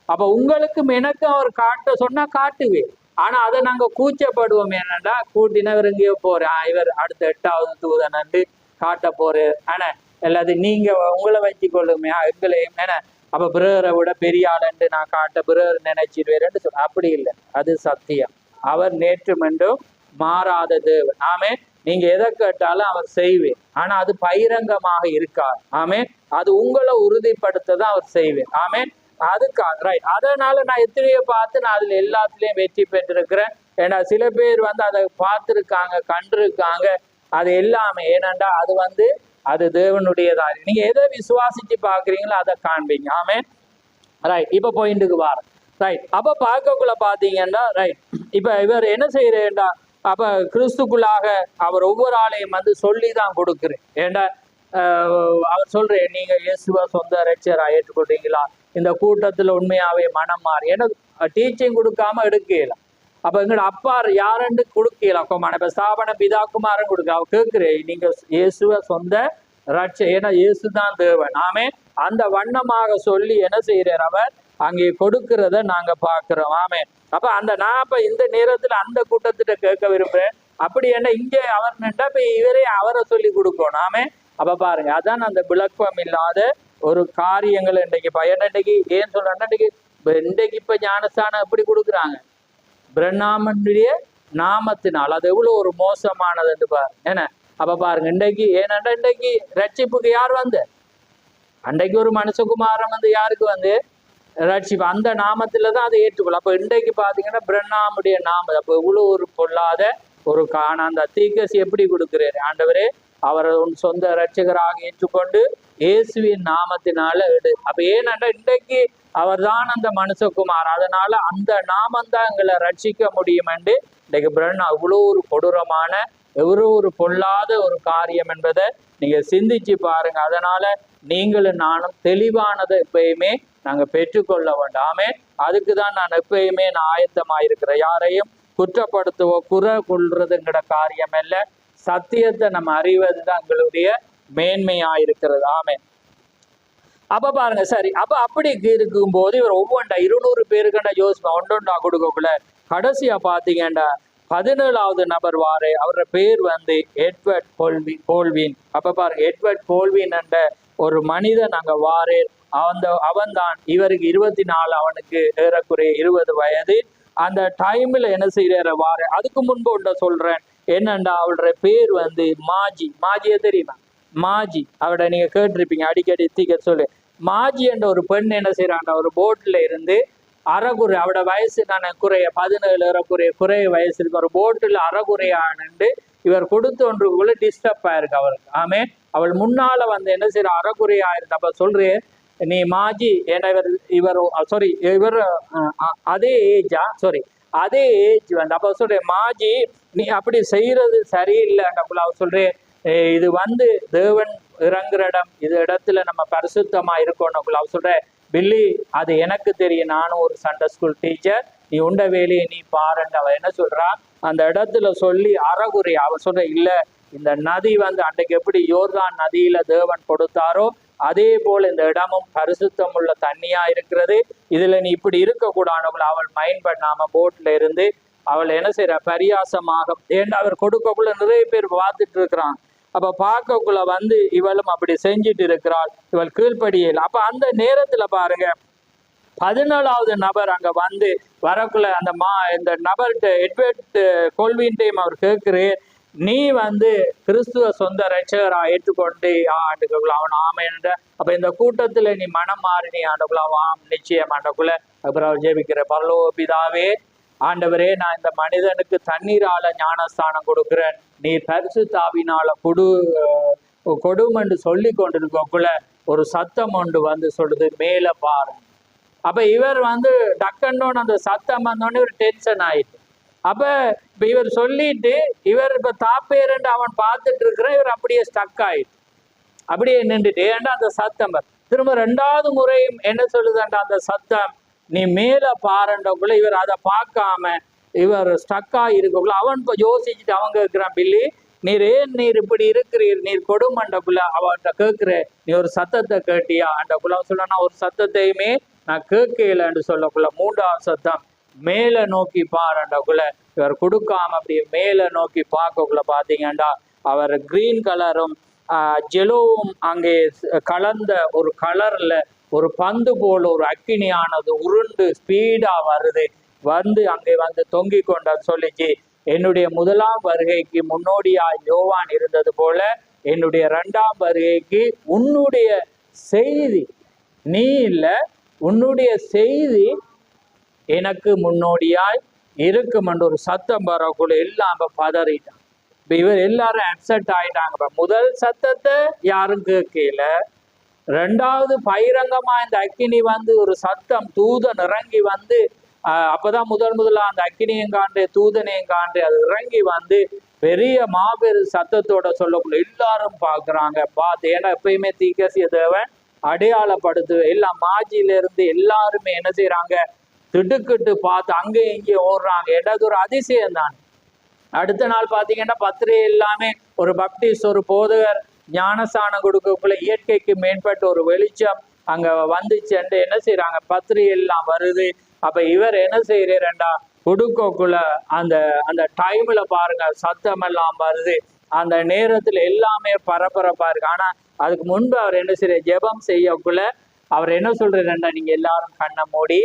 அப்ப உங்களுக்கும் எனக்கும் அவர் காட்ட சொன்னா காட்டுவேன். ஆனா அதை நாங்க கூச்சப்படுவோம், என்னடா கூட்டினவர் எங்கேயோ போறேன், இவர் அடுத்த 8வது தூதனன்று காட்ட போறாரு. ஆனா எல்லாத்தையும் நீங்க உங்களை வச்சு கொள்ளுமே எங்களையும் என்ன, அப்ப பிரதரை விட பெரிய ஆளுன்னு நான் காட்ட பிரதர் நினைச்சிருவேன்னு சொல்ல. அப்படி இல்லை, அது சத்தியம். அவர் நேற்றும் என்றும் மாறாத தேவன். ஆமே. நீங்க எதை கேட்டாலும் அவர் செய்வேன், ஆனா அது பகிரங்கமாக இருக்காது. ஆமே. அது உங்களை உறுதிப்படுத்ததான் அவர் செய்வேன். ஆமே. அதுக்காக ரைட். அதனால நான் எத்தனையோ பார்த்து நான் அதுல எல்லாத்துலயும் வெற்றி பெற்றிருக்கிறேன். ஏன்னா சில பேர் வந்து அதை பார்த்துருக்காங்க, கண்டிருக்காங்க, அது எல்லாமே. ஏனண்டா அது தேவனுடையதா. நீங்க எதை விசுவாசிச்சு பாக்குறீங்களோ அதை காண்பீங்க. ஆமே. ரைட். இப்ப பாயிண்ட்டுக்கு வார. ரைட். அப்ப பார்க்கக்குள்ள பாத்தீங்கன்னா ரைட், இப்ப இவர் என்ன செய்யறேன்டா, அப்ப கிறிஸ்துக்குள்ளாக அவர் ஒவ்வொரு ஆளையும் வந்து சொல்லிதான் கொடுக்குறேன். ஏண்டா அவர் சொல்றேன், நீங்க இயேசுவ சொந்த இரட்சகரா ஏற்றுக்கொள்றீங்களா, இந்த கூட்டத்துல உண்மையாவே மனம் மாறி, ஏன்னா டீச்சிங் கொடுக்காம எடுக்கல. அப்ப எங்கட அப்பா யாருன்னு கொடுக்கலாம், இப்ப ஸ்தாபன பிதாக்குமாரன் கொடுக்க. அவ கேட்கிறேன், நீங்க இயேசுவ சொந்த ரட்ச, ஏன்னா இயேசுதான் தேவன். ஆமே. அந்த வண்ணமாக சொல்லி என்ன செய்யறார், அவர் அங்கே கொடுக்கிறத நாங்க பார்க்கிறோம். ஆமே. அப்ப நான் இப்ப இந்த நேரத்துல அந்த கூட்டத்திட்ட கேட்க விரும்புறேன், அப்படி என்ன இங்க அவர் நின்றா இப்ப இவரே அவரை சொல்லி கொடுக்கணும். ஆமே. அப்ப பாருங்க, அதான் அந்த விளக்கம் இல்லாத ஒரு காரியங்கள் இன்றைக்கு பயன். இன்றைக்கு ஏன் சொல்றேன்னா, இன்றைக்கு இப்ப ஞானஸ்தானம் எப்படி கொடுக்குறாங்க? பிரண்ணாமனுடைய நாமத்தினால். அது எவ்வளவு ஒரு மோசமானது என்று பாருங்க. ஏன்னா அப்ப பாருங்க, இன்றைக்கு ஏனென்றா இன்றைக்கு ரட்சிப்புக்கு யார் வந்து? அன்றைக்கு ஒரு மனுஷகுமாரன் வந்து யாருக்கு வந்து ரட்சிப்பு? அந்த நாமத்துல தான் அதை ஏற்றுக்கொள்ளும். அப்ப இன்றைக்கு பாத்தீங்கன்னா பிரண்ணாமுடைய நாமம். அப்ப இவ்வளவு ஒரு பொல்லாத ஒரு அந்த தீர்க்கசி எப்படி கொடுக்கிறாரு? ஆண்டவரே அவரை சொந்த ரட்சகராக ஏற்றுக்கொண்டு இயேசுவின் நாமத்தினால எடு. அப்ப ஏனென்றா இன்றைக்கு அவர் தான் அந்த மனுஷகுமார். அதனால அந்த நாமந்தான் எங்களை ரட்சிக்க முடியும் என்று இன்றைக்கு பிரண்ணா இவ்வளோ ஒரு கொடூரமான எவ்வளோ ஒரு பொல்லாத ஒரு காரியம் என்பதை நீங்க சிந்திச்சு பாருங்க. அதனால நீங்களும் நானும் தெளிவானதை எப்பயுமே நாங்க பெற்றுக்கொள்ள வேண்டாமே. அதுக்கு தான் நான் எப்பயுமே ஆயத்தமாயிருக்கிறேன். யாரையும் குற்றப்படுத்துவோ குறை கொள்றதுங்கிற காரியம் அல்ல, சத்தியத்தை நம்ம அறிவது தான் எங்களுடைய மேன்மையாயிருக்கிறது. ஆமே. அப்ப பாருங்க, சரி, அப்ப அப்படி இருக்கும்போது இவர் ஒவ்வொன்றா 200 பேருக்குண்டா யோசிப்பேன், ஒன்றொன்றா கொடுக்கக்குள்ள கடைசியா பாத்தீங்கன்னா 17வது நபர் வாரு. அவரோட பேர் வந்து எட்வர்ட் கோல்வின். அப்ப பாருங்க, எட்வர்ட் கோல்வின் என்ற ஒரு மனிதன் அங்க வாரு. அவன் தான் இவருக்கு 24, அவனுக்கு ஏறக்குறைய 20 வயது. அந்த டைம்ல என்ன செய்யற வாரு. அதுக்கு முன்பு ஒன்ற சொல்றேன் என்னண்டா, அவளுடைய பேர் வந்து மாஜிய தெரியுமா? மாஜி, அவட நீங்க கேட்டிருப்பீங்க அடிக்கடி தீக்க சொல்லு. மாஜி என்ற ஒரு பெண் என்ன செய்யறாண்டா, ஒரு போட்ல இருந்து அறகுறை, அவட வயசு நான் குறைய 17 குறைய வயசு இருக்கு, ஒரு போட்டில் அறகுறையானு இவர் கொடுத்த ஒன்றுக்குள்ள டிஸ்டர்ப் ஆயிருக்கு அவருக்கு. ஆமே. அவள் முன்னால வந்து என்ன செய்யற அறகுறையா இருக்கு. அப்ப சொல்றேன், நீ மாஜி ஏன்னா இவர் அதே ஏஜா அதே ஏஜ் வந்து. அப்ப சொல்றேன், மாஜி நீ அப்படி செய்யறது சரியில்லை. அவர் சொல்றேன், இது வந்து தேவன் இறங்குற இடம், இது இடத்துல நம்ம பரிசுத்தமா இருக்கணும். அவர் சொல்றேன், பில்லி அது எனக்கு தெரியும், நானும் ஒரு சண்டே ஸ்கூல் டீச்சர், நீ உண்ட வேலையை நீ பாருங்க. அவ என்ன சொல்றா, அந்த இடத்துல சொல்லி அறகுறை. அவ சொல்ற, இல்ல இந்த நதி வந்து அன்றைக்கு எப்படி யோர்தான் நதியில தேவன் கொடுத்தாரோ அதே போல இந்த இடமும் பரிசுத்தம் உள்ள தண்ணியா இருக்கிறது, இதுல நீ இப்படி இருக்கக்கூடாது. அவள் மைண்ட் பண்ணாம போட்ல இருந்து அவள் என்ன செய்யற பரியாசமாக, ஏன்னா அவர் கொடுக்கக்குள்ள நிறைய பேர் பார்த்துட்டு இருக்கிறான். அப்ப பார்க்கக்குள்ள வந்து இவளும் அப்படி செஞ்சுட்டு இருக்கிறாள், இவள் கீழ்ப்படியல். அப்ப அந்த நேரத்துல பாருங்க, 17வது நபர் அங்க வந்து வரக்குள்ள இந்த நபர்கிட்ட எட்வர்ட் கோல்வின்டையும் அவர் கேட்கிறேன், நீ வந்து கிறிஸ்துவ சொந்த ரட்சகரா ஏற்றுக்கொண்டு ஆண்டுக்குள்ள அவன் ஆமைன்ற. அப்ப இந்த கூட்டத்துல நீ மனம் மாறி நீ ஆண்டுக்குள்ள ஆம் நிச்சயம் ஆண்டுக்குள்ள. அப்புறம் அவர் ஜெபிக்கிற, பரலோக பிதாவே ஆண்டவரே, நான் இந்த மனிதனுக்கு தண்ணீரால ஞானஸ்தானம் கொடுக்கிறேன், நீ பரிசுத்தாவினால கொடுமென்று சொல்லி கொண்டிருக்கக்குள்ள ஒரு சத்தம் ஒன்று வந்து சொல்லுது, மேல பாருங்க. அப்ப இவர் வந்து டக்குன்னு அந்த சத்தம் வந்தோடனே ஒரு டென்ஷன் ஆயிட்டு. அப்ப இப்ப இவர் சொல்லிட்டு இவர் இப்ப தாப்பேரண்டு அவன் பார்த்துட்டு இருக்கிற, இவர் அப்படியே ஸ்டக் ஆயிட்டு அப்படியே நின்றுட்டு. ஏன்டா அந்த சத்தம் திரும்ப 2வது முறையும் என்ன சொல்லுதாண்டா அந்த சத்தம், நீ மேல பாருண்டக்குள்ள இவர் அதை பார்க்காம இவர் ஸ்டக் ஆகிருக்கக்குள்ள அவன் இப்போ யோசிச்சுட்டு அவங்க இருக்கிறான், பில்லி நீர் ஏன் நீர் இப்படி இருக்கிறீர், நீர் கொடுமண்டக்குள்ள அவன்கிட்ட கேட்கிற, நீ ஒரு சத்தத்தை கேட்டியா அண்டக்குள்ள. அவன் சொல்ல, நான் ஒரு சத்தத்தையுமே நான் கேட்கலன்னு சொல்லக்குள்ள 3வது சத்தம், மேல நோக்கி பாருண்டக்குள்ள இவர் கொடுக்காம அப்படியே மேல நோக்கி பார்க்கக்குள்ள பாத்தீங்கன்னா அவர் கிரீன் கலரும் ஜெலோவும் அங்கே கலந்த ஒரு கலர்ல ஒரு பந்து போல ஒரு அக்கினியானது உருண்டு ஸ்பீடா வருது, வந்து அங்கே வந்து தொங்கி கொண்ட சொல்லிச்சு, என்னுடைய 1ஆம் வருகைக்கு முன்னோடியா யோவான் இருந்தது போல என்னுடைய 2ஆம் வருகைக்கு உன்னுடைய செய்தி, நீ இல்ல உன்னுடைய செய்தி எனக்கு முன்னோடியாய் இருக்கும் என்று ஒரு சத்தம் வரக்குள்ள எல்லாம் பதறிட்டான். இப்ப இவர் எல்லாரும் அப்செட் ஆயிட்டாங்க. முதல் சத்தத்தை யாரும் கேட்கல, 2வது பகிரங்கமா இந்த அக்கினி வந்து ஒரு சத்தம் தூதன் இறங்கி வந்து அப்பதான் முதலா அந்த அக்கினியும் காண்டு தூதனையும் காண்டு அது இறங்கி வந்து பெரிய மாபெரும் சத்தத்தோட சொல்லக்குள்ள எல்லாரும் பாக்குறாங்க. பார்த்து, ஏன்னா எப்பயுமே தீர்க்கதரிசி தேவன் அடையாளப்படுத்து, எல்லாம் மாஜில இருந்து எல்லாருமே என்ன செய்யறாங்க, திடுக்கிட்டு பார்த்து அங்கே இங்கே ஓடுறாங்க. ஏதாவது ஒரு அதிசயம் தான். அடுத்த நாள் பாத்தீங்கன்னா பத்திரிகை எல்லாமே ஒரு பப்டிஸ்ட் ஒரு போதகர் ஞானஸ்தானம் கொடுக்கக்குள்ள இயற்கைக்கு மேம்பட்ட ஒரு வெளிச்சம் அங்க வந்துச்சுன்ட்டு என்ன செய்யறாங்க, பத்திரிகை எல்லாம் வருது. அப்ப இவர் என்ன செய்யறா, குடுக்கக்குள்ள அந்த அந்த டைம்ல பாருங்க சத்தம் எல்லாம் வருது. அந்த நேரத்துல எல்லாமே பரபரப்பா இருக்கு. ஆனா அதுக்கு முன்பு அவர் என்ன செய்யற, ஜெபம் செய்யக்குள்ள அவர் என்ன சொல்றாருண்டா, நீங்க எல்லாரும் கண்ணை மூடி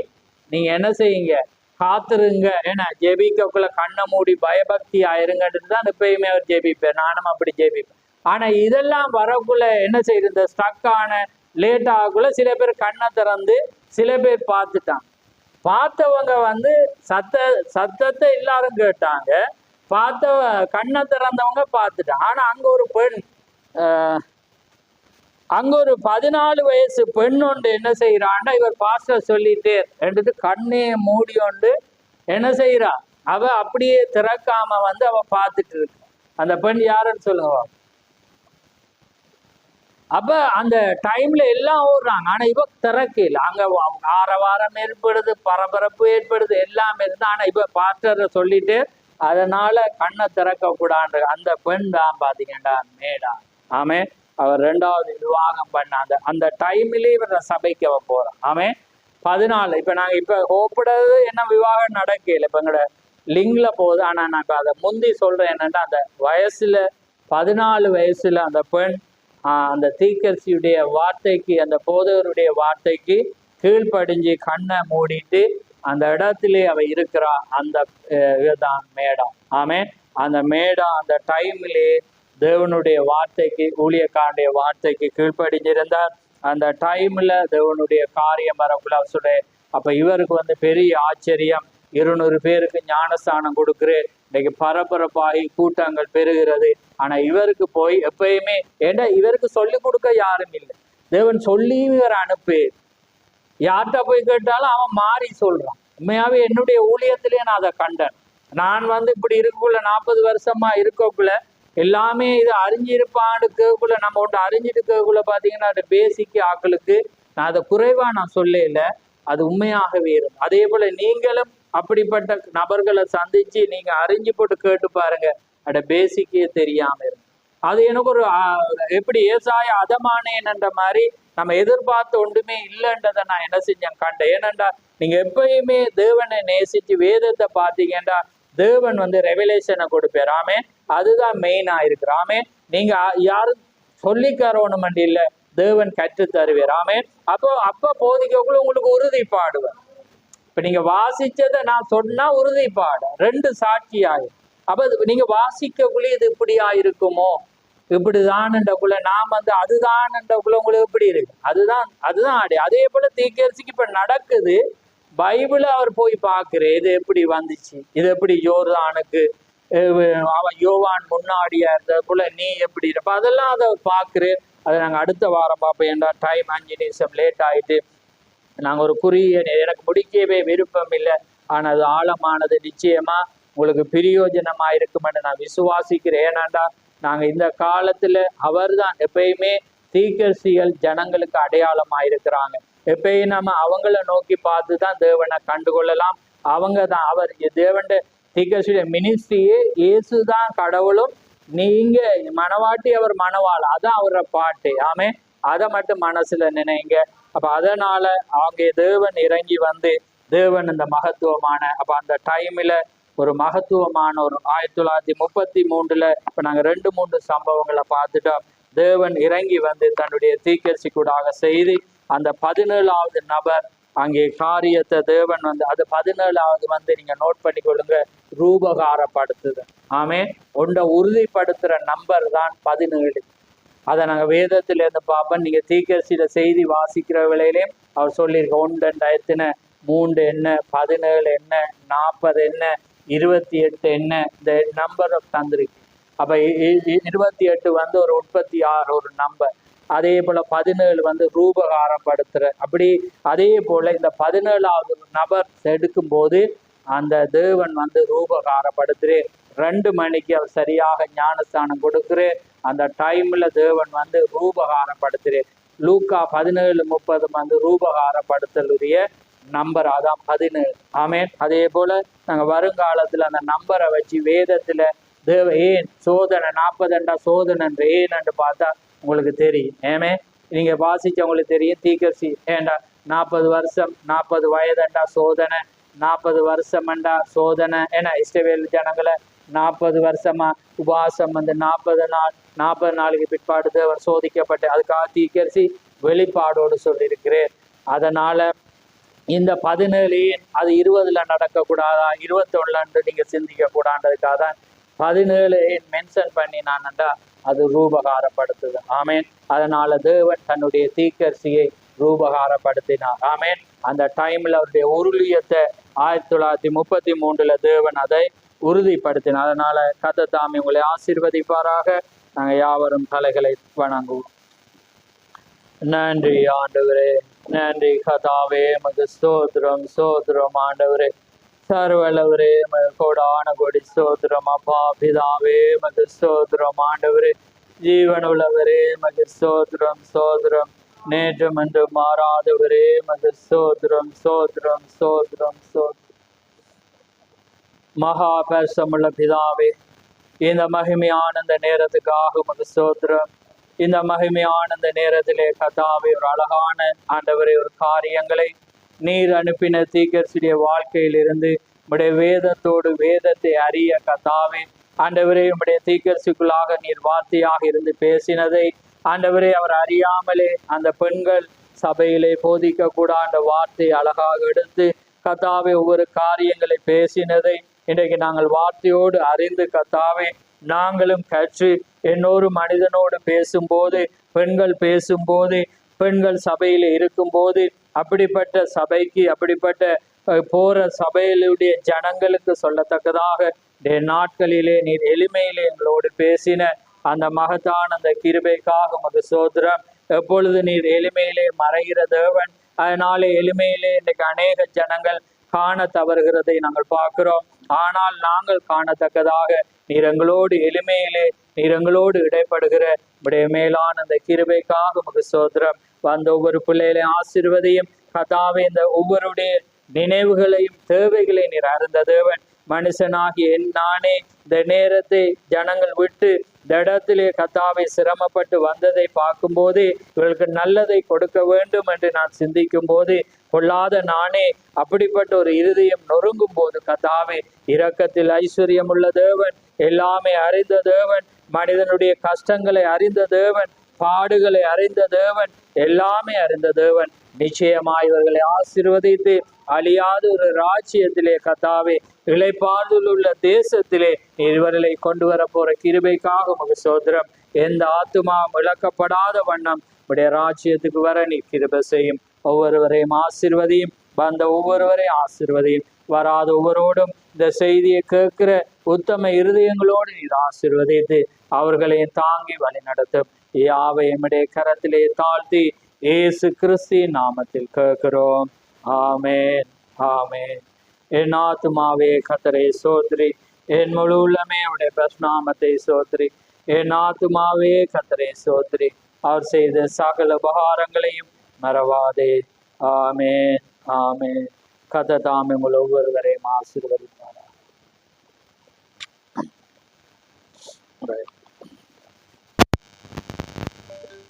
நீங்க என்ன செய்யுங்க, காத்துருங்க. ஏன்னா ஜெபிக்கக்குள்ள கண்ணை மூடி பயபக்தி ஆயிருங்கன்றது தான் எப்பயுமே அவர் ஜெபிப்பார். நானும் அப்படி ஜெபிப்பேன். ஆனா இதெல்லாம் வரக்குள்ள என்ன செய்யுது, இந்த ஸ்டக் ஆன லேட் ஆகக்குள்ள சில பேர் கண்ணை திறந்து சில பேர் பார்த்துட்டாங்க. பார்த்தவங்க வந்து சத்தத்தை எல்லாரும் கேட்டாங்க, கண்ணை திறந்தவங்க பார்த்துட்டாங்க. ஆனா அங்க ஒரு பெண், அங்க ஒரு 14 வயசு பெண் ஒன்று என்ன செய்யறான்னா, இவர் பாஸ்டர் சொல்லிட்டே ரெண்டு கண்ணே மூடி கொண்டு என்ன செய்யறா, அவ அப்படியே திறக்காம வந்து அவ பார்த்துட்டு இருக்கு. அந்த பெண் யாருன்னு சொல்லுங்க. அப்ப அந்த டைம்ல எல்லாம் ஓடுறாங்க, ஆனா இவ திறக்கல. அங்க ஆரவாரம் ஏற்படுது, பரபரப்பு ஏற்படுது, எல்லாமே இருந்து. ஆனா இப்ப பாஸ்டர் சொல்லிட்டு அதனால கண்ணை திறக்க கூடாது. அந்த பெண் தான் பாத்தீங்கன்னா மேடா. ஆமே, அவர் 2வது விவாகம் பண்ண அந்த டைம்லயே இவர் சபைக்கு அவ போறான். ஆமே 14. இப்ப நாங்க இப்ப கூப்பிடுறது என்ன, விவாகம் நடக்கல, இப்ப எங்களோட லிங்க்ல போகுது. ஆனா நான் இப்ப அதை முந்தி சொல்றேன் என்னன்னா, அந்த வயசுல 14 வயசுல அந்த பெண் அந்த தீர்க்கதரிசியுடைய வார்த்தைக்கு, அந்த போதகருடைய வார்த்தைக்கு கீழ்ப்படிஞ்சு கண்ணை மூடிட்டு அந்த இடத்திலே அவ இருக்கிறா. அந்த இதுதான் மேடம். ஆமே, அந்த மேடம் அந்த டைம்லே தேவனுடைய வார்த்தைக்கு, ஊழியக்காரனுடைய வார்த்தைக்கு கீழ்ப்படிஞ்சிருந்தார். அந்த டைம்ல தேவனுடைய காரியம் வரக்குள்ள சொல்ல. அப்ப இவருக்கு வந்து பெரிய ஆச்சரியம், 200 பேருக்கு ஞானஸ்தானம் கொடுக்குறேன், இன்னைக்கு பரபரப்பாகி கூட்டங்கள் பெறுகிறது. ஆனா இவருக்கு போய் எப்பயுமே, ஏன்னா இவருக்கு சொல்லி கொடுக்க யாரும் இல்லை, தேவன் சொல்லி இவர் அனுப்பு. யார்கிட்ட போய் கேட்டாலும் அவன் மாறி சொல்றான். உண்மையாவே என்னுடைய ஊழியத்திலேயே நான் அதை கண்டேன். நான் வந்து இப்படி இருக்கக்குள்ள 40 வருஷமா இருக்கக்குள்ள எல்லாமே இது அறிஞ்சிருப்பானுக்குள்ள, நம்ம ஒன்று அறிஞ்சிருக்கக்குள்ள பாத்தீங்கன்னா அது பேசிக் ஆக்களுக்கு நான் அதை குறைவா நான் சொல்லல, அது உண்மையாகவே இருக்கும். அதே போல நீங்களும் அப்படிப்பட்ட நபர்களை சந்திச்சு நீங்க அறிஞ்சு போட்டு கேட்டு பாருங்க, அட பேசிக்கே தெரியாம இருக்கும். அது எனக்கு ஒரு எப்படி ஏசாய அதமானேன்ற மாதிரி நம்ம எதிர்பார்த்து ஒன்றுமே இல்லைன்றதை நான் என்ன செஞ்சேன் கண்டேன். ஏனண்டா நீங்க எப்பயுமே தேவனை நேசிச்சு வேதத்தை பார்த்தீங்கன்னா தேவன் வந்து ரெவலேஷனை கொடுப்பார். ஆமே, அதுதான் மெயினா இருக்கு. ஆமே, நீங்க யாரும் சொல்லிக்காரவனும் இல்லை, தேவன் கற்று தருவார். ஆமே, அப்ப போதிக்கக்குள்ள உங்களுக்கு உறுதிப்பாடுவேன். இப்ப நீங்க வாசிச்சதை நான் சொன்னா உறுதிப்பாடு 2 சாட்சி ஆகும். அப்ப நீங்க வாசிக்கக்குள்ளே இது இப்படியா இருக்குமோ, இப்படிதான்ன்றக்குள்ள நாம் வந்து அதுதான்ன்றக்குள்ள உங்களுக்கு எப்படி இருக்கு, அதுதான் அடி. அதே போல தீர்க்கதரிசிக்கு இப்ப நடக்குது. பைபிள அவர் போய் பார்க்கிறேன், இது எப்படி வந்துச்சு, இது எப்படி யோர்தானுக்கு அவன் யோவான் முன்னாடியா இருந்தது போல நீ எப்படி இருப்ப, அதெல்லாம் அதை பார்க்கிறேன். அதை நாங்கள் அடுத்த வாரம் பார்ப்போம். ஏன்னா டைம் 5 நிமிஷம் லேட் ஆயிட்டு நாங்கள் ஒரு குறிய எனக்கு முடிக்கவே விருப்பம் இல்லை. ஆனால் அது ஆழமானது, நிச்சயமா உங்களுக்கு பிரயோஜனமா இருக்குமென்னு நான் விசுவாசிக்கிறேன். ஏன்னாண்டா நாங்கள் இந்த காலத்துல அவர் தான் எப்பயுமே தீர்க்கதரிசிகள் ஜனங்களுக்கு அடையாளமா இருக்கிறாங்க. எப்பயும் நம்ம அவங்கள நோக்கி பார்த்து தான் தேவனை கண்டுகொள்ளலாம். அவங்க தான் அவர் தேவனுடைய தீர்க்கதரிசியுடைய மினிஸ்ட்ரியே, இயேசுதான் கடவுளும் நீங்க மனவாட்டி அவர் மனவாள், அதான் அவரோட பாட்டு. ஆமே, அதை மட்டும் மனசுல நினைங்க. அப்ப அதனால அவங்க தேவன் இறங்கி வந்து தேவன் இந்த மகத்துவமான, அப்ப அந்த டைம்ல ஒரு மகத்துவமான ஒரு 1933 இப்ப நாங்க 2-3 சம்பவங்களை பார்த்துட்டோம். தேவன் இறங்கி வந்து தன்னுடைய தீர்க்கதரிசி கூடாக செய்து அந்த 17வது நபர் அங்கே காரியத்தை தேவன் வந்து, அது 17வது வந்து நீங்க நோட் பண்ணிக்கொள்ளுங்க, ரூபகாரப்படுத்துது. ஆமே, ஒன்றை உறுதிப்படுத்துற நம்பர் தான் 17. அதை நாங்கள் வேதத்துல இருந்து பார்ப்போம். நீங்க தீர்க்கதரிசியில செய்தி வாசிக்கிற வேளையிலையும் அவர் சொல்லியிருக்க 1 எத்தனை, 3 என்ன, 17 என்ன, 40 என்ன, 28 என்ன, இந்த நம்பர் தந்திருக்கு. அப்ப 28 வந்து ஒரு 36 ஒரு நம்பர். அதே போல 17 வந்து ரூபகாரப்படுத்துற. அப்படி அதே போல இந்த 17வது நபர் எடுக்கும் போது அந்த தேவன் வந்து ரூபகாரப்படுத்துறே. 2 மணிக்கு அவர் சரியாக ஞானஸ்தானம் கொடுக்குறே. அந்த டைம்ல தேவன் வந்து ரூபகாரப்படுத்துறே. லூக்கா 17:30 வந்து ரூபகாரப்படுத்தலுடைய நம்பர், அதான் 17. ஆமேன். அதே போல நாங்க வருங்காலத்துல அந்த நம்பரை வச்சு வேதத்துல ஏன் சோதனை 40 சோதனை ஏன்னு பார்த்தா உங்களுக்கு தெரியும். ஏமே, நீங்க வாசிச்சவங்களுக்கு தெரியும். தீர்க்கதரிசி ஏண்டா 40 வருஷம் 40 வயதுண்டா சோதனை, 40 வருஷம்ண்டா சோதனை. ஏன்னா இஸ்ரவேல் ஜனங்களை 40 வருஷமா உபவாசம் 40 நாளுக்கு பிற்பாடு தேவன் சோதிக்கப்பட்டு அதுக்காக தீர்க்கதரிசி வெளிப்பாடோடு சொல்லியிருக்கிறேன். அதனால இந்த 17 அது 20ல நடக்கக்கூடாதா, 21 நீங்க சிந்திக்க கூடாதுக்காக தான் 17 மென்ஷன் பண்ணி நான்டா அது ரூபகாரப்படுத்துது. ஆமேன். அதனால தேவன் தன்னுடைய தீர்க்கதரிசியை ரூபகாரப்படுத்தினார். ஆமேன். அந்த டைம்ல அவருடைய உருளியத்தை 1933 தேவன் அதை உறுதிப்படுத்தினார். அதனால கர்த்தர் தாமே உங்களை ஆசீர்வதிப்பாராக. நாங்கள் யாவரும் தலைகளை வணங்குவோம். நன்றி ஆண்டவரே, நன்றி கர்த்தாவே, மது ஸ்தோத்திரம் ஸ்தோத்திரம் ஆண்டவரே, சர்வலவரே, கோடான கொடி ஸ்தோத்திரம் அப்பா பிதாவே, மது ஸ்தோத்திரம் ஆண்டவரே, ஜீவனுள்ளவரே, மது ஸ்தோத்திரம் ஸ்தோத்திரம், நேற்றும் என்று மாறாதவரே, மது ஸ்தோத்திரம் ஸ்தோத்திரம் ஸ்தோத்திரம் ஸ்தோத்திரம். மகா பரிசுத்தமுள்ள பிதாவே, இந்த மகிமையான இந்த நேரத்துக்காக மது ஸ்தோத்திரம். இந்த மகிமையான இந்த நேரத்திலே கர்த்தாவே, ஒரு அழகான ஆண்டவரே ஒரு காரியங்களை நீர் அனுப்பின தீர்க்கதரிசியுடைய வாழ்க்கையிலிருந்து உம்முடைய வேதத்தோடு வேதத்தை அறிய கர்த்தாவே ஆண்டவரே, உம்முடைய தீர்க்கதரிசிக்குள்ளாக நீர் வார்த்தையாக இருந்து பேசினதை ஆண்டவரே அவர் அறியாமலே அந்த பெண்கள் சபையிலே போதிக்க கூட அந்த வார்த்தை அழகாக எடுத்து கர்த்தாவே ஒவ்வொரு காரியங்களை பேசினதை இன்றைக்கு நாங்கள் வார்த்தையோடு அறிந்து கர்த்தாவே நாங்களும் கற்று இன்னொரு மனிதனோடு பேசும்போது, பெண்கள் பேசும்போது, பெண்கள் சபையில் இருக்கும்போது அப்படிப்பட்ட சபைக்கு அப்படிப்பட்ட போற சபையிலுடைய ஜனங்களுக்கு சொல்லத்தக்கதாக நாட்களிலே நீர் எளிமையிலே எங்களோடு பேசின அந்த மகத்தான அந்த கிருபைக்காக உமக்கு ஸ்தோத்திரம். எப்பொழுது நீர் எளிமையிலே மறைகிற தேவன், அதனாலே எளிமையிலே இன்றைக்கு அநேக ஜனங்கள் காண தவறுகிறதை நாங்கள் பார்க்கிறோம். ஆனால் நாங்கள் காணத்தக்கதாக நீர் எங்களோடு எளிமையிலே நீர் எங்களோடு இடைப்படுகிற உடைய மேலான அந்த கிருபைக்காக உமக்கு ஸ்தோத்திரம். வந்த ஒவ்வொரு பிள்ளைகளையும் ஆசீர்வதியும் கர்த்தாவே, இந்த ஒவ்வொருடைய நினைவுகளையும் தேவைகளை நீர் அறிந்த தேவன். மனுஷனாகிய நானே இந்த நேரத்தை ஜனங்கள் விட்டு இந்த இடத்திலே கர்த்தாவை சிரமப்பட்டு வந்ததை பார்க்கும் போது இவர்களுக்கு நல்லதை கொடுக்க வேண்டும் என்று நான் சிந்திக்கும் போது கொள்ளாத நானே அப்படிப்பட்ட ஒரு இருதயம் நொறுங்கும் போது கர்த்தாவே, இரக்கத்தில் ஐஸ்வர்யம் உள்ள தேவன், எல்லாமே அறிந்த தேவன், மனிதனுடைய கஷ்டங்களை அறிந்த தேவன், பாடுகளை அறிந்த தேவன், எல்லாமே அறிந்த தேவன், நிச்சயமாய் இவர்களை ஆசீர்வதித்து அழியாத ஒரு ராஜ்யத்திலே கர்த்தாவே இளைப்பாறுதல் உள்ள தேசத்திலே இவர்களை கொண்டு வர போற கிருபைக்காக உமக்கு ஸ்தோத்திரம். எந்த ஆத்துமாவும் இழக்கப்படாத வண்ணம் உடைய ராஜ்யத்துக்கு வர நீ கிருபை செய்யும். ஒவ்வொருவரையும் ஆசீர்வதியும், வந்த ஒவ்வொருவரையும் ஆசீர்வதியும், வராத ஒவ்வொருவரோடும் இந்த செய்தியை கேட்கிற உத்தம இருதயங்களோடு நீர் ஆசீர்வதித்து அவர்களையும் தாங்கி வழி நடத்தும். யாவை எம்முடைய கரத்திலே தாழ்த்தி இயேசு கிறிஸ்துவின் நாமத்தில் கேட்கிறோம். ஆமென் ஆமென். என் ஆத்துமாவே கர்த்தரை சோத்ரி, என் முழு உள்ளமே அவருடைய பிரஸ்நாமத்தை சோத்ரி. என் ஆத்துமாவே கர்த்தரை சோத்ரி, அவர் செய்த சகல உபகாரங்களையும் மறவாதே. ஆமென் ஆமென். கர்த்தர் தாமே உங்கள் ஒவ்வொருவரையும் ஆசீர்வதிப்பார்.